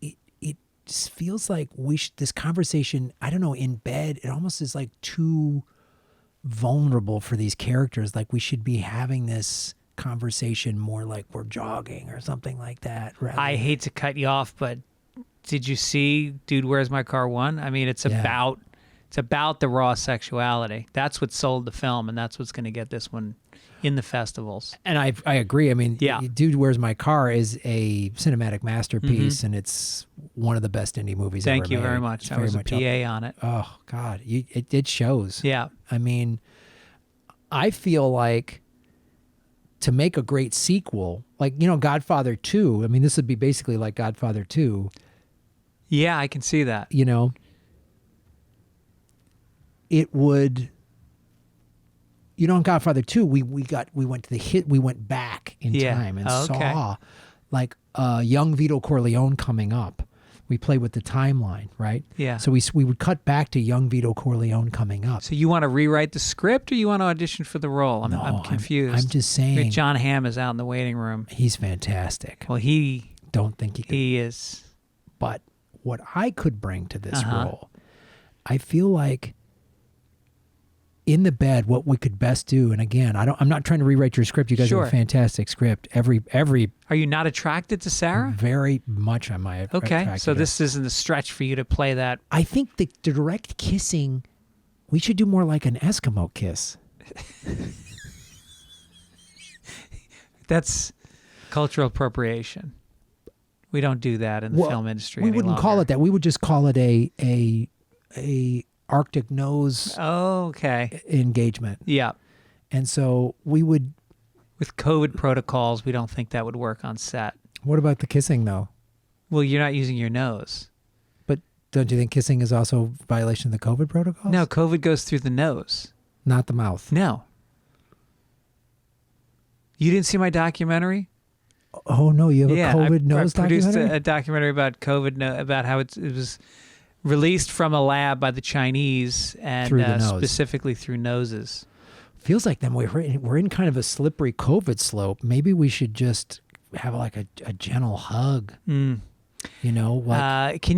it just feels like this conversation, I don't know, in bed, it almost is like too vulnerable for these characters. Like we should be having this conversation more like we're jogging or something like that. I hate to cut you off, but did you see Dude, Where's My Car 1? I mean, it's about the raw sexuality. That's what sold the film, and that's what's going to get this one in the festivals. And I agree. I mean, yeah. Dude, Where's My Car is a cinematic masterpiece, and it's one of the best indie movies ever made. Thank you very much. I was a PA on it. Oh, God. It shows. Yeah. I mean, I feel like to make a great sequel, like, Godfather 2, I mean, this would be basically like Godfather 2. Yeah, I can see that. It would... in Godfather 2, we went back in time and saw like young Vito Corleone coming up. We played with the timeline, right? Yeah. So we would cut back to young Vito Corleone coming up. So you want to rewrite the script, or you want to audition for the role? I'm confused. I'm just saying. John Hamm is out in the waiting room. He's fantastic. Well, don't think he could. He is. But what I could bring to this role, I feel like in the bed, what we could best do, and again, I'm not trying to rewrite your script. You guys have a fantastic script. Every Are you not attracted to Sarah? Very much am I attracted Okay, so to her. this isn't a stretch for you to play that. I think the direct kissing, we should do more like an Eskimo kiss. That's cultural appropriation. We don't do that in the film industry. We wouldn't call it that. We would just call it a Arctic nose engagement. Yeah. And so we would... With COVID protocols, we don't think that would work on set. What about the kissing, though? Well, you're not using your nose. But don't you think kissing is also a violation of the COVID protocols? No, COVID goes through the nose. Not the mouth. No. You didn't see my documentary? Oh, no, you have a COVID nose documentary? I produced a documentary about COVID, about how it was... released from a lab by the Chinese and specifically through noses. Feels like then we're in kind of a slippery COVID slope. Maybe we should just have like a gentle hug. Can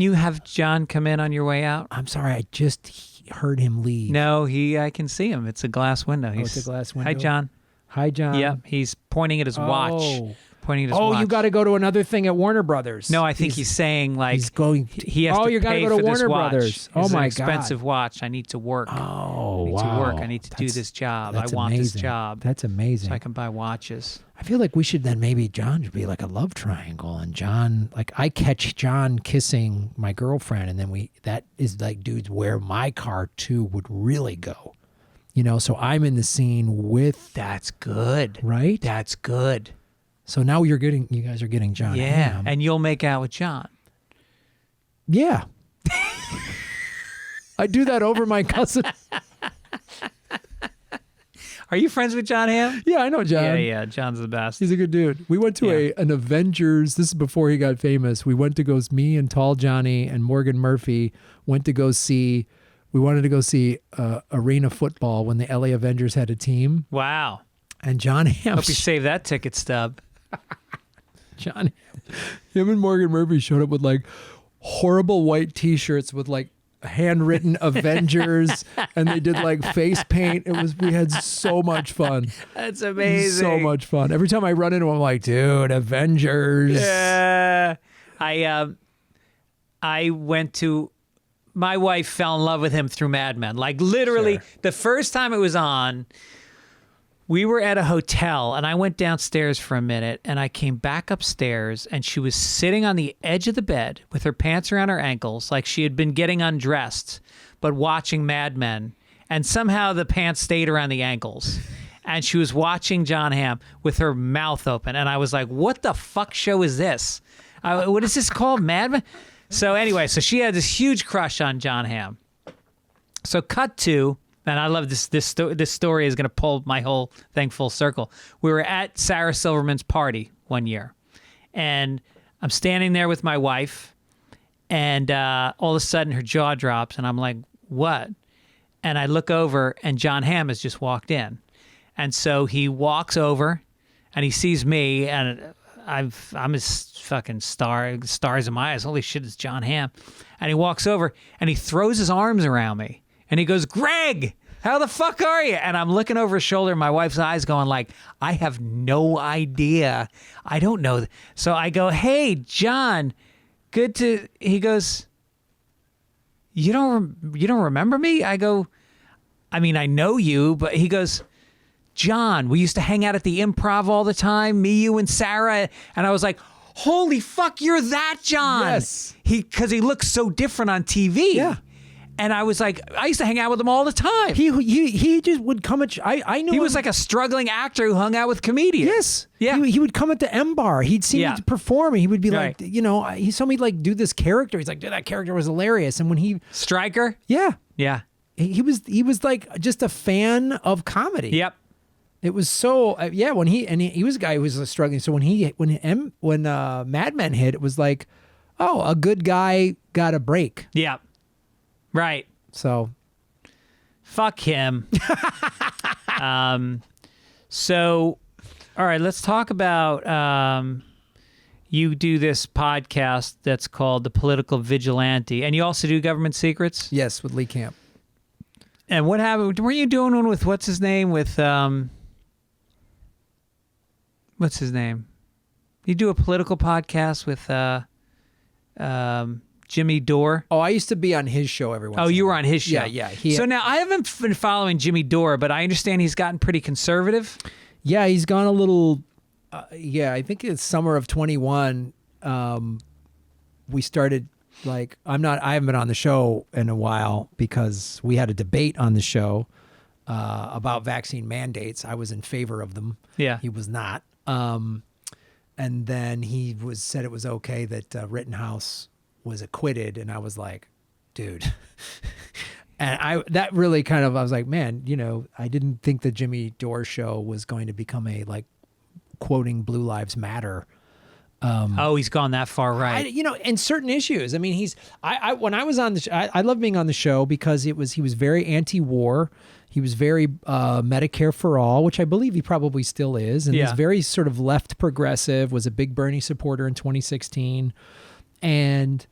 you have John come in on your way out? I'm sorry, I just heard him leave. No, I can see him. It's a glass window. It's a glass window. Hi, John. Hi, John. Yeah, he's pointing at his watch. Pointing at his watch. You got to go to another thing at Warner Brothers. No, I think he's saying like he's going. He has to you pay gotta go for to this Warner watch. Brothers. It's my an expensive watch. I need to work. Oh, I need to work. I need to do this job. I want this job. That's amazing. So I can buy watches. I feel like we should then maybe John should be like a love triangle, and John, like I catch John kissing my girlfriend, and then that is like, dudes, where my car too would really go. So I'm in the scene with. That's good. Right? That's good. So now you guys are getting John. Yeah, Hamm. and you'll make out with John. Yeah. I do that over my cousin. Are you friends with John Hamm? Yeah, I know John. Yeah, John's the best. He's a good dude. We went to an Avengers, this is before he got famous. We went to go, me and Tall Johnny and Morgan Murphy wanted to go see arena football when the LA Avengers had a team. Wow. And John Hamm. Hope you saved that ticket stub. John Hamm. Him and Morgan Murphy showed up with like horrible white t-shirts with like handwritten Avengers, and they did like face paint. We had so much fun. That's amazing. So much fun. Every time I run into him, I'm like, dude, Avengers. Yeah. I went to, my wife fell in love with him through Mad Men. Like literally the first time it was on, We were at a hotel, and I went downstairs for a minute, and I came back upstairs, and she was sitting on the edge of the bed with her pants around her ankles, like she had been getting undressed, but watching Mad Men. And somehow the pants stayed around the ankles. And she was watching John Hamm with her mouth open. And I was like, what the fuck show is this? What is this called, Mad Men? So anyway, so she had this huge crush on John Hamm. So cut to... And I love this. This story is going to pull my whole thing full circle. We were at Sarah Silverman's party one year, and I'm standing there with my wife, and all of a sudden her jaw drops, and I'm like, "What?" And I look over, and John Hamm has just walked in, and so he walks over, and he sees me, and I'm his fucking stars in my eyes. Holy shit, it's John Hamm, and he walks over, and he throws his arms around me. And he goes, Greg, how the fuck are you? And I'm looking over his shoulder, and my wife's eyes going like, I have no idea. I don't know. So I go, hey, John, good to... He goes, you don't remember me? I go, I mean, I know you, but he goes, John, we used to hang out at the Improv all the time, me, you, and Sarah. And I was like, holy fuck, you're that John. Yes. Because he looks so different on TV. Yeah. And I was like, I used to hang out with him all the time. He just would come at. I knew he him. was like a struggling actor who hung out with comedians. Yes. Yeah. He would come at the M Bar. He'd see me perform, and he would be like, Right. you know, he saw me like do this character. He's like, dude, that character was hilarious. And when he, Stryker? yeah, Yeah. he was like just a fan of comedy. Yep. It was so when he was a guy who was struggling. So when Mad Men hit, it was like, oh, a good guy got a break. Yep. Right. So fuck him. So, all right, let's talk about you do this podcast that's called The Political Vigilante, and you also do Government Secrets? yes, with Lee Camp. And what happened? Were you doing one with, what's his name? With, what's his name? You do a political podcast with Jimmy Dore? Oh, I used to be on his show every once. Oh, you were on his show. Yeah. So now I haven't been following Jimmy Dore, but I understand he's gotten pretty conservative. Yeah, he's gone a little. I think it's summer of 21. We started like I haven't been on the show in a while because we had a debate on the show about vaccine mandates. I was in favor of them. Yeah. He was not. And then he said it was okay that Rittenhouse was acquitted, and I was like, dude. And I was like, man, you know, I didn't think the Jimmy Dore show was going to become a like quoting Blue Lives Matter. He's gone that far, right? In certain issues. I mean, when I was on the show, I love being on the show because he was very anti-war. He was very Medicare for all, which I believe he probably still is. And he's very sort of left progressive, was a big Bernie supporter in 2016. And,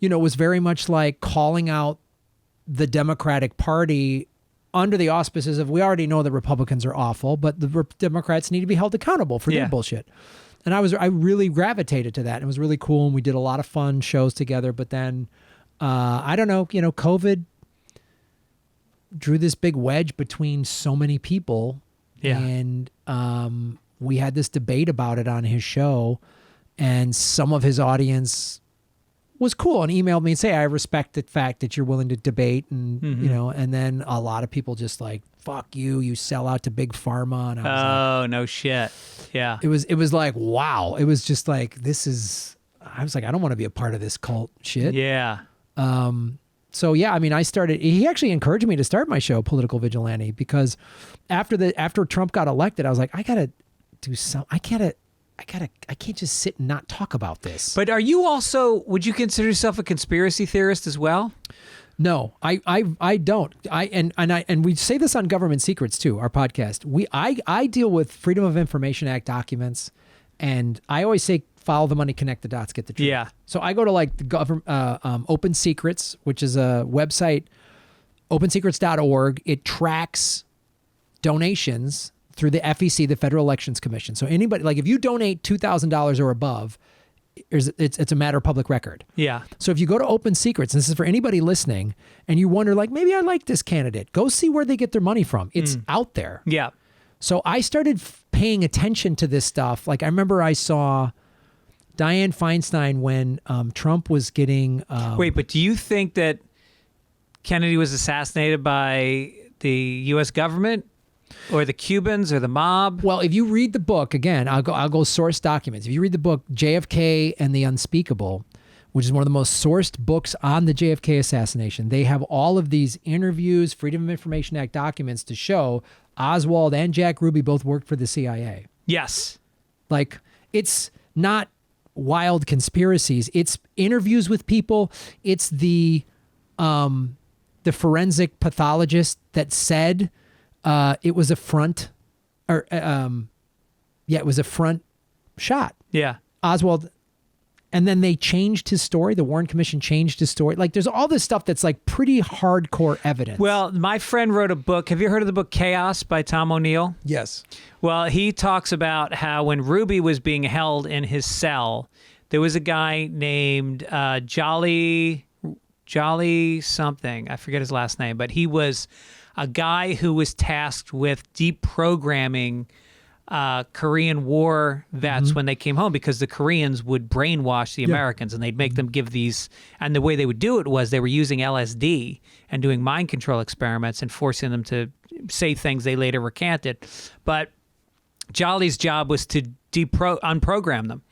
was very much like calling out the Democratic Party under the auspices of, we already know the Republicans are awful, but the Democrats need to be held accountable for their bullshit. And I really gravitated to that. It was really cool. And we did a lot of fun shows together. But then, I don't know, COVID drew this big wedge between so many people. Yeah. And we had this debate about it on his show. And some of his audience was cool and emailed me and say, I respect the fact that you're willing to debate. And, and then a lot of people just like, fuck you sell out to big pharma. And I was no shit. Yeah. It was like, wow. It was just like, I was like, I don't want to be a part of this cult shit. Yeah. So yeah, I mean, he actually encouraged me to start my show, Political Vigilante, because after Trump got elected, I was like, I gotta do something. I can't just sit and not talk about this. But are you also, would you consider yourself a conspiracy theorist as well? No, I don't. And we say this on Government Secrets too, our podcast. I deal with Freedom of Information Act documents, and I always say follow the money, connect the dots, get the truth. Yeah. So I go to like the government Open Secrets, which is a website, opensecrets.org. It tracks donations through the FEC, the Federal Elections Commission. So anybody, like if you donate $2,000 or above, it's a matter of public record. Yeah. So if you go to Open Secrets, and this is for anybody listening, and you wonder like, maybe I like this candidate, go see where they get their money from. It's out there. Yeah. So I started paying attention to this stuff. Like I remember I saw Dianne Feinstein when Trump was getting... Wait, but do you think that Kennedy was assassinated by the U.S. government or the Cubans or the mob? Well, if you read the book, again, I'll go source documents. If you read the book JFK and the Unspeakable, which is one of the most sourced books on the JFK assassination, they have all of these interviews, Freedom of Information Act documents to show Oswald and Jack Ruby both worked for the CIA. Yes. Like, it's not wild conspiracies. It's interviews with people. It's the forensic pathologist that said it was a front, or it was a front shot. Yeah. Oswald, and then they changed his story. The Warren Commission changed his story. Like, there's all this stuff that's like pretty hardcore evidence. Well, my friend wrote a book. Have you heard of the book Chaos by Tom O'Neill? Yes. Well, he talks about how when Ruby was being held in his cell, there was a guy named Jolly something. I forget his last name, but he was a guy who was tasked with deprogramming Korean War vets when they came home, because the Koreans would brainwash the Americans and they'd make them give these. And the way they would do it was they were using LSD and doing mind control experiments and forcing them to say things they later recanted. But Jolly's job was to unprogram them.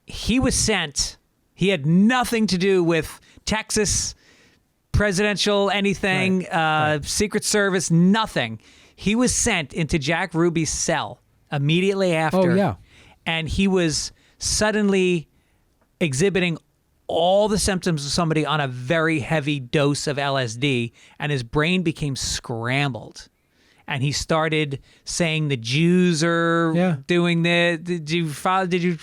He was sent. He had nothing to do with Texas, presidential, anything, Secret Service, nothing. He was sent into Jack Ruby's cell immediately after. Oh, yeah. And he was suddenly exhibiting all the symptoms of somebody on a very heavy dose of LSD, and his brain became scrambled. And he started saying the Jews are doing this. Did you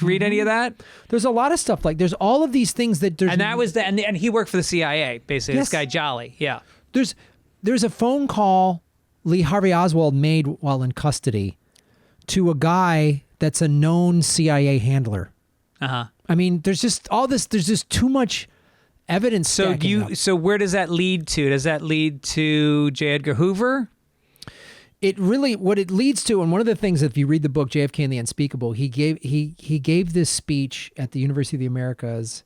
read any of that? There's a lot of stuff. Like, there's all of these things that there's... And that was and he worked for the CIA, basically. This guy Jolly, yeah. There's a phone call Lee Harvey Oswald made while in custody to a guy that's a known CIA handler. I mean, there's just all this. There's just too much evidence. So where does that lead to? Does that lead to J. Edgar Hoover? What it leads to, and one of the things, if you read the book JFK and the Unspeakable, he gave this speech at the University of the Americas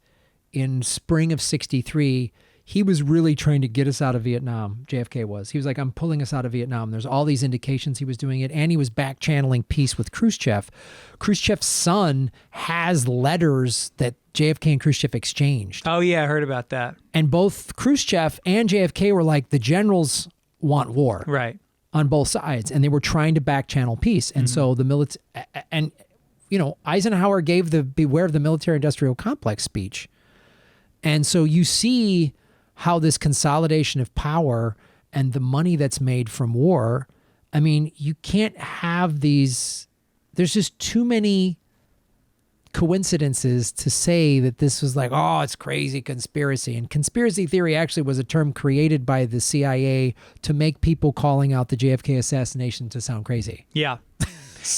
in spring of '63. He was really trying to get us out of Vietnam. JFK was. He was like, I'm pulling us out of Vietnam. There's all these indications he was doing it. And he was back channeling peace with Khrushchev. Khrushchev's son has letters that JFK and Khrushchev exchanged. Oh, yeah, I heard about that. And both Khrushchev and JFK were like, the generals want war. Right. On both sides. And they were trying to back channel peace. And so the military, and, Eisenhower gave the Beware of the Military Industrial Complex speech. And so you see how this consolidation of power and the money that's made from war, I mean, you can't have these, there's just too many coincidences to say that this was like, oh, it's crazy conspiracy. And conspiracy theory actually was a term created by the CIA to make people calling out the JFK assassination to sound crazy. Yeah.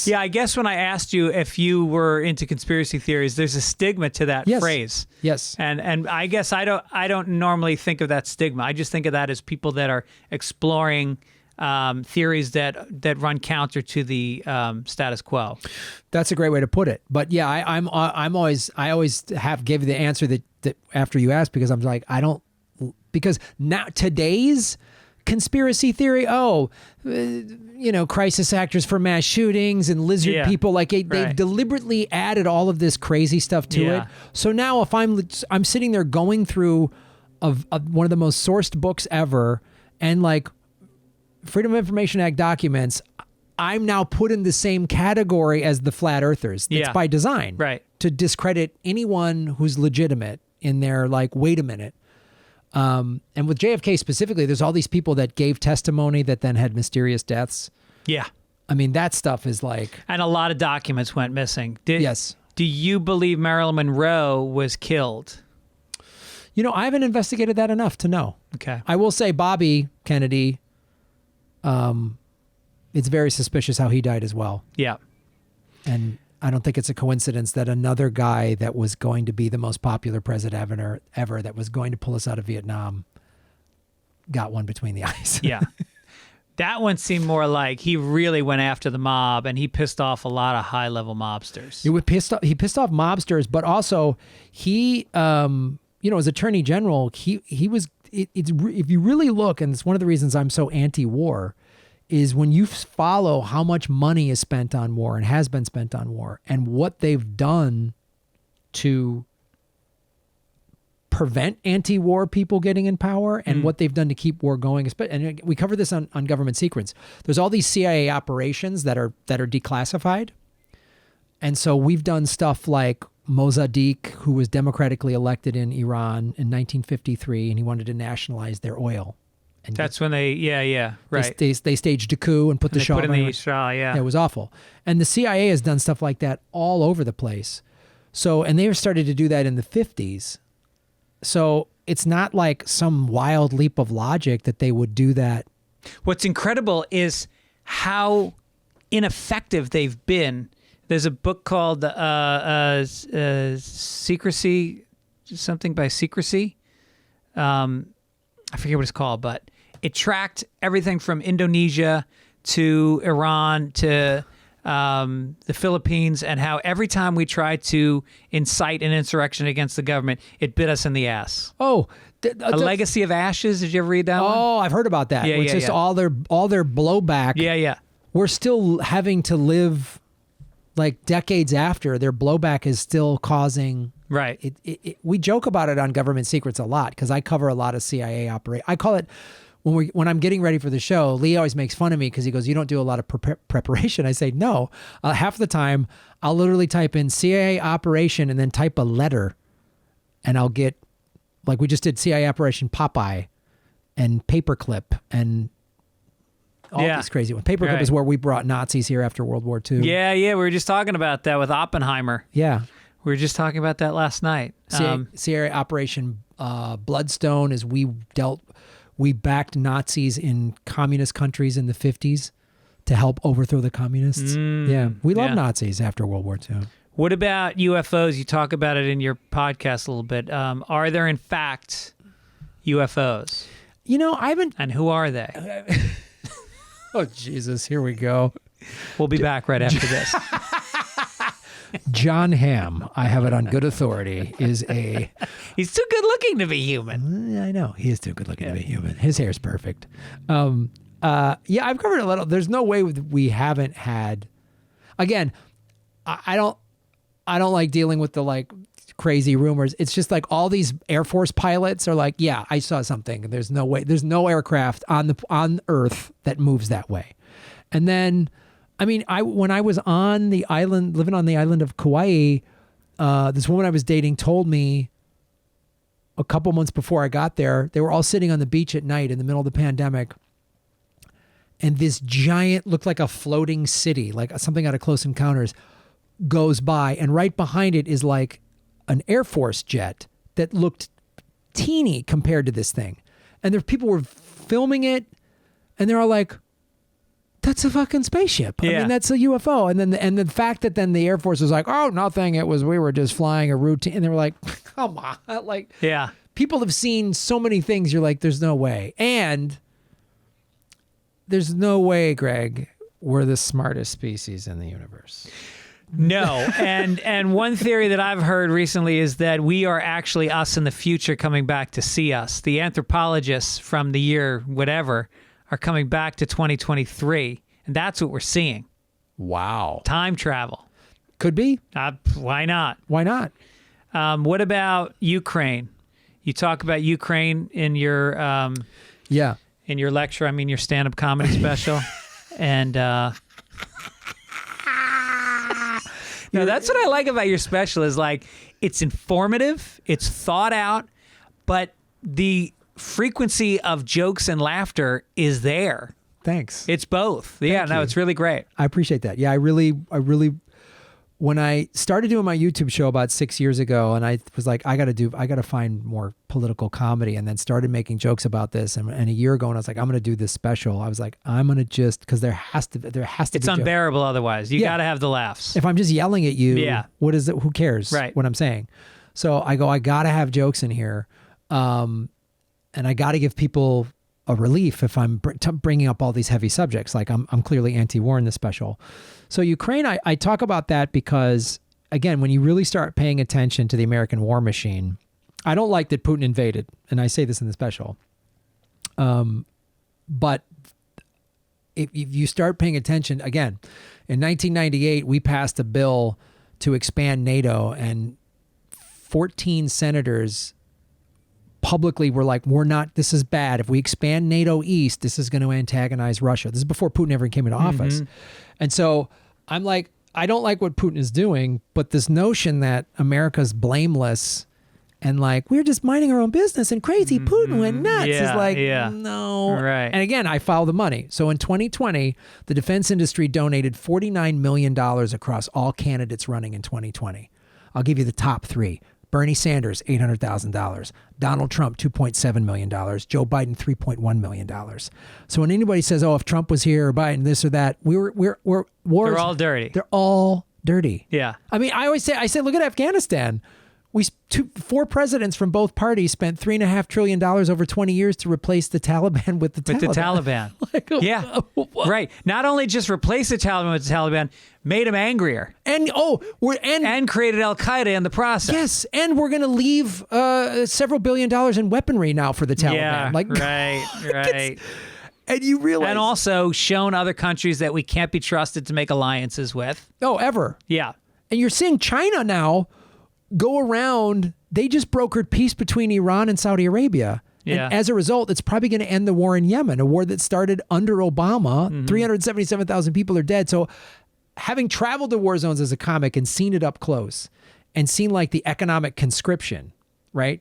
Yeah, I guess when I asked you if you were into conspiracy theories, there's a stigma to that phrase. Yes. And I guess I don't normally think of that stigma. I just think of that as people that are exploring theories that run counter to the status quo. That's a great way to put it. But yeah, I always give the answer that after you ask, because I'm like, because now today's conspiracy theory, crisis actors for mass shootings and lizard people, like they've deliberately added all of this crazy stuff to it. So now if I'm sitting there going through one of the most sourced books ever, and like Freedom of Information Act documents, I'm now put in the same category as the flat earthers. It's by design, right? To discredit anyone who's legitimate in their like, wait a minute. And with JFK specifically, there's all these people that gave testimony that then had mysterious deaths. Yeah. I mean, that stuff is like... And a lot of documents went missing. Yes. Do you believe Marilyn Monroe was killed? I haven't investigated that enough to know. Okay. I will say Bobby Kennedy, it's very suspicious how he died as well. Yeah. And I don't think it's a coincidence that another guy that was going to be the most popular president ever that was going to pull us out of Vietnam got one between the eyes. Yeah. That one seemed more like he really went after the mob, and he pissed off a lot of high-level mobsters. He pissed off mobsters, but also he, as Attorney General, he was. If you really look, and it's one of the reasons I'm so anti-war, is when you follow how much money is spent on war and has been spent on war, and what they've done to prevent anti-war people getting in power, and what they've done to keep war going. And we cover this on Government Secrets. There's all these CIA operations that are declassified. And so we've done stuff like Mossadegh, who was democratically elected in Iran in 1953, and he wanted to nationalize their oil. And that's when right. They staged a coup and put the Shah in the Shah, yeah. It was awful. And the CIA has done stuff like that all over the place. So, and they started to do that in the 50s. So it's not like some wild leap of logic that they would do that. What's incredible is how ineffective they've been. There's a book called Secrecy, something by Secrecy. I forget what it's called, but it tracked everything from Indonesia to Iran to the Philippines, and how every time we tried to incite an insurrection against the government, it bit us in the ass. Oh, A Legacy of Ashes. Did you ever read that one? Oh, I've heard about that. Yeah, it's just all their blowback. Yeah. We're still having to live like decades after. Their blowback is still causing. Right. We joke about it on Government Secrets a lot because I cover a lot of CIA operations. I call it. When I'm getting ready for the show, Lee always makes fun of me because he goes, "You don't do a lot of preparation." I say, "No." Half the time, I'll literally type in CIA operation and then type a letter, and I'll get, like we just did CIA Operation Popeye, and Paperclip, and all these crazy ones. Paperclip is where we brought Nazis here after World War II. Yeah. We were just talking about that with Oppenheimer. Yeah, we were just talking about that last night. CIA Operation Bloodstone is we backed Nazis in communist countries in the 50s to help overthrow the communists. We love Nazis after World War II. What about UFOs? You talk about it in your podcast a little bit. Are there, in fact, UFOs? I haven't... And who are they? Oh, Jesus. Here we go. We'll be back right after this. John Hamm, I have it on good authority, is a... He's too good looking to be human. I know. He is too good looking to be human. His hair's perfect. I've covered a little. There's no way we haven't had... Again, I don't like dealing with the crazy rumors. It's just like all these Air Force pilots are like, yeah, I saw something. There's no way. There's no aircraft on Earth that moves that way. And then... when I was on the island, living on the island of Kauai, this woman I was dating told me a couple months before I got there, they were all sitting on the beach at night in the middle of the pandemic. And this giant, looked like a floating city, like something out of Close Encounters, goes by. And right behind it is like an Air Force jet that looked teeny compared to this thing. And people were filming it, and they're all like, that's a fucking spaceship. I mean, that's a UFO. And the fact that then the Air Force was like, oh, nothing. We were just flying a routine. And they were like, come on. People have seen so many things. You're like, there's no way. And there's no way, Greg, we're the smartest species in the universe. No. And one theory that I've heard recently is that we are actually us in the future coming back to see us. The anthropologists from the year whatever are coming back to 2023, and that's what we're seeing. Wow. Time travel. Could be. Why not? Why not? What about Ukraine? You talk about Ukraine in your in your lecture, your stand-up comedy special. And that's what I like about your special is it's informative, it's thought out, but the frequency of jokes and laughter is there. Thanks. It's both. Thank you. It's really great. I appreciate that. Yeah, I really, when I started doing my YouTube show about 6 years ago, and I was like, I got to find more political comedy, and then started making jokes about this. And a year ago, and I was like, I'm going to do this special. I was like, I'm going to because there has to be. It's unbearable otherwise. You got to have the laughs. If I'm just yelling at you, what is it? Who cares? Right. What I'm saying. So I got to have jokes in here. And I got to give people a relief if I'm bringing up all these heavy subjects. Like I'm clearly anti-war in this special. So Ukraine, I talk about that because, again, when you really start paying attention to the American war machine, I don't like that Putin invaded, and I say this in the special. But if you start paying attention, again, in 1998, we passed a bill to expand NATO, and 14 senators publicly were like, this is bad. If we expand NATO east, this is going to antagonize Russia. This is before Putin ever came into office. And so I'm like, I don't like what Putin is doing, but this notion that America's blameless and like, we're just minding our own business and crazy Putin went nuts is like, no. Right. And again, I follow the money. So in 2020, the defense industry donated $49 million across all candidates running in 2020. I'll give you the top three. Bernie Sanders, $800,000. Donald Trump, $2.7 million. Joe Biden, $3.1 million. So when anybody says, oh, if Trump was here or Biden, this or that, we're wars. They're all dirty. They're all dirty. Yeah. I mean, I say, look at Afghanistan. Four presidents from both parties spent $3.5 trillion over 20 years to replace the Taliban with the Taliban. Like, yeah, right. Not only just replace the Taliban with the Taliban, made them angrier, and created Al Qaeda in the process. Yes, and we're going to leave several $1 billion in weaponry now for the Taliban. Yeah, right. And you realize, and also shown other countries that we can't be trusted to make alliances with. Oh, ever. Yeah, and you're seeing China now go around. They just brokered peace between Iran and Saudi Arabia. Yeah. And as a result, it's probably going to end the war in Yemen, a war that started under Obama. 377,000 people are dead. So having traveled to war zones as a comic and seen it up close and seen like the economic conscription, right?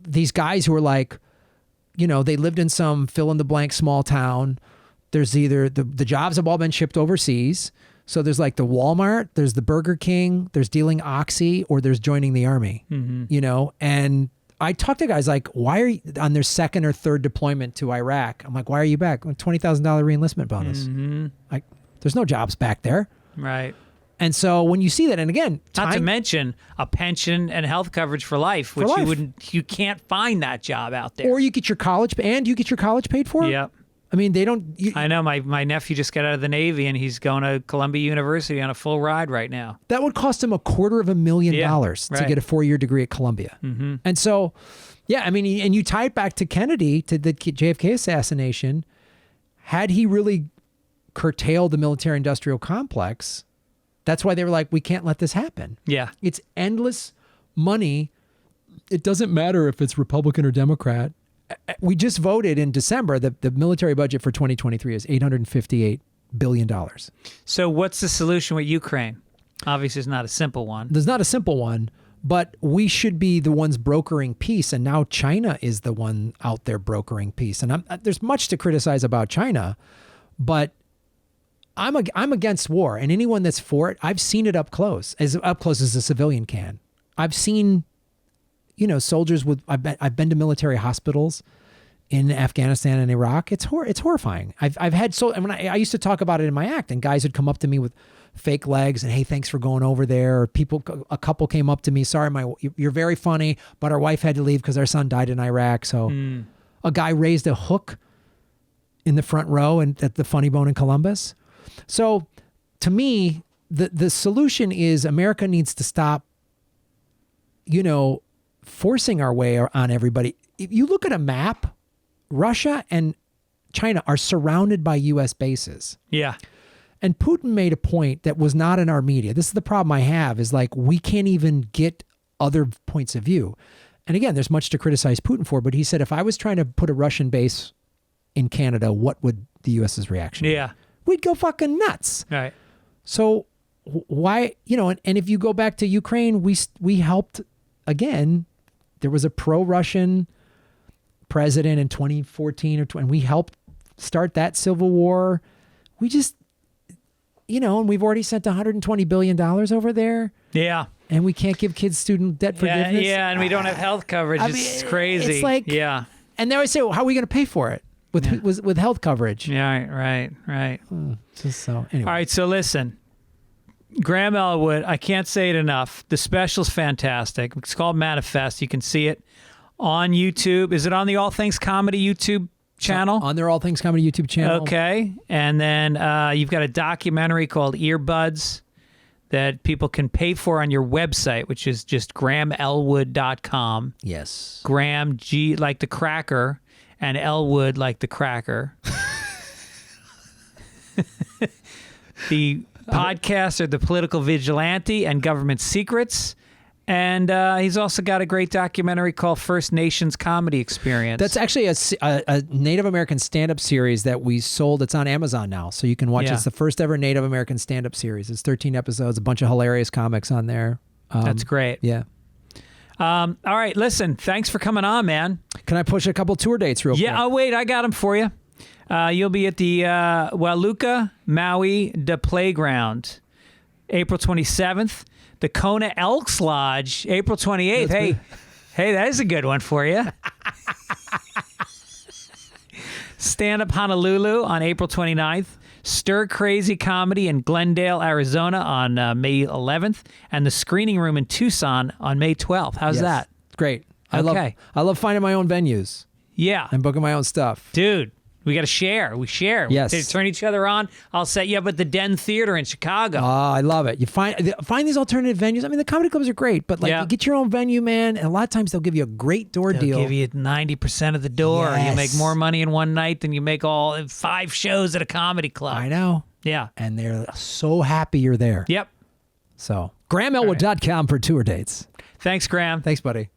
These guys who are like, they lived in some fill in the blank small town. There's either the jobs have all been shipped overseas. So there's like the Walmart, there's the Burger King, there's dealing Oxy, or there's joining the army, and I talk to guys like, why are you on their second or third deployment to Iraq? I'm like, why are you back? $20,000 reenlistment bonus. Like, there's no jobs back there. Right. And so when you see that, and again, not to mention a pension and health coverage for life, which you can't find that job out there. Or you get your college paid for. Yep. I mean, they don't. I know my nephew just got out of the Navy and he's going to Columbia University on a full ride right now. That would cost him $250,000 to get a 4-year degree at Columbia. And so, I mean, and you tie it back to Kennedy, to the JFK assassination. Had he really curtailed the military-industrial complex, that's why they were like, we can't let this happen. Yeah. It's endless money. It doesn't matter if it's Republican or Democrat. We just voted in December that the military budget for 2023 is $858 billion. So what's the solution with Ukraine? Obviously, it's not a simple one. There's not a simple one, but we should be the ones brokering peace. And now China is the one out there brokering peace. And there's much to criticize about China, but I'm against war. And anyone that's for it, I've seen it up close as a civilian can. I've seen soldiers I've been to military hospitals in Afghanistan and Iraq. It's horrifying. I've had and when I used to talk about it in my act, and guys would come up to me with fake legs and, hey, thanks for going over there. Or a couple came up to me, sorry, you're very funny, but our wife had to leave because our son died in Iraq. So a guy raised a hook in the front row and at the Funny Bone in Columbus. So to me, the solution is America needs to stop, forcing our way on everybody. If you look at a map, Russia and China are surrounded by U.S. bases. Yeah. And Putin made a point that was not in our media. This is the problem I have, is like, we can't even get other points of view. And again, there's much to criticize Putin for, but he said, if I was trying to put a Russian base in Canada, what would the U.S.'s reaction be? Yeah. We'd go fucking nuts. Right. So why, and if you go back to Ukraine, we helped, again, there was a pro-Russian president in 2014 and we helped start that civil war. We just, and we've already sent $120 billion over there. Yeah. And we can't give kids student debt forgiveness. Yeah, and we don't have health coverage. It's crazy. It's like, yeah. And they always say, well, how are we going to pay for it with health coverage? Yeah, right. Just so, anyway. All right, so listen. Graham Elwood, I can't say it enough. The special's fantastic. It's called Manifest. You can see it on YouTube. Is it on the All Things Comedy YouTube channel? On their All Things Comedy YouTube channel. Okay. And then you've got a documentary called Earbuds that people can pay for on your website, which is just grahamelwood.com. Yes. Graham, G like the cracker, and Elwood like the cracker. The podcast are The Political Vigilante and Government Secrets. And he's also got a great documentary called First Nations Comedy Experience. That's actually a Native American stand-up series that we sold. It's on Amazon now, so you can watch. Yeah. It's the first ever Native American stand-up series. It's 13 episodes, a bunch of hilarious comics on there. That's great. Yeah. All right, listen, thanks for coming on, man. Can I push a couple tour dates real quick? Yeah, oh, wait, I got them for you. You'll be at the Waluka Maui de Playground, April 27th. The Kona Elks Lodge, April 28th. Hey, that is a good one for you. Stand Up Honolulu on April 29th. Stir Crazy Comedy in Glendale, Arizona on May 11th. And the Screening Room in Tucson on May 12th. How's that? Great. Okay. I love finding my own venues Yeah. and booking my own stuff. Dude, we got to share. We share. Yes. We turn each other on. I'll set you up at the Den Theater in Chicago. I love it. You find these alternative venues. I mean, the comedy clubs are great, but you get your own venue, man. And a lot of times they'll give you a great door deal. They'll give you 90% of the door. Yes. You make more money in one night than you make all 5 shows at a comedy club. I know. Yeah. And they're so happy you're there. Yep. So, GrahamElwood.com for tour dates. Thanks, Graham. Thanks, buddy.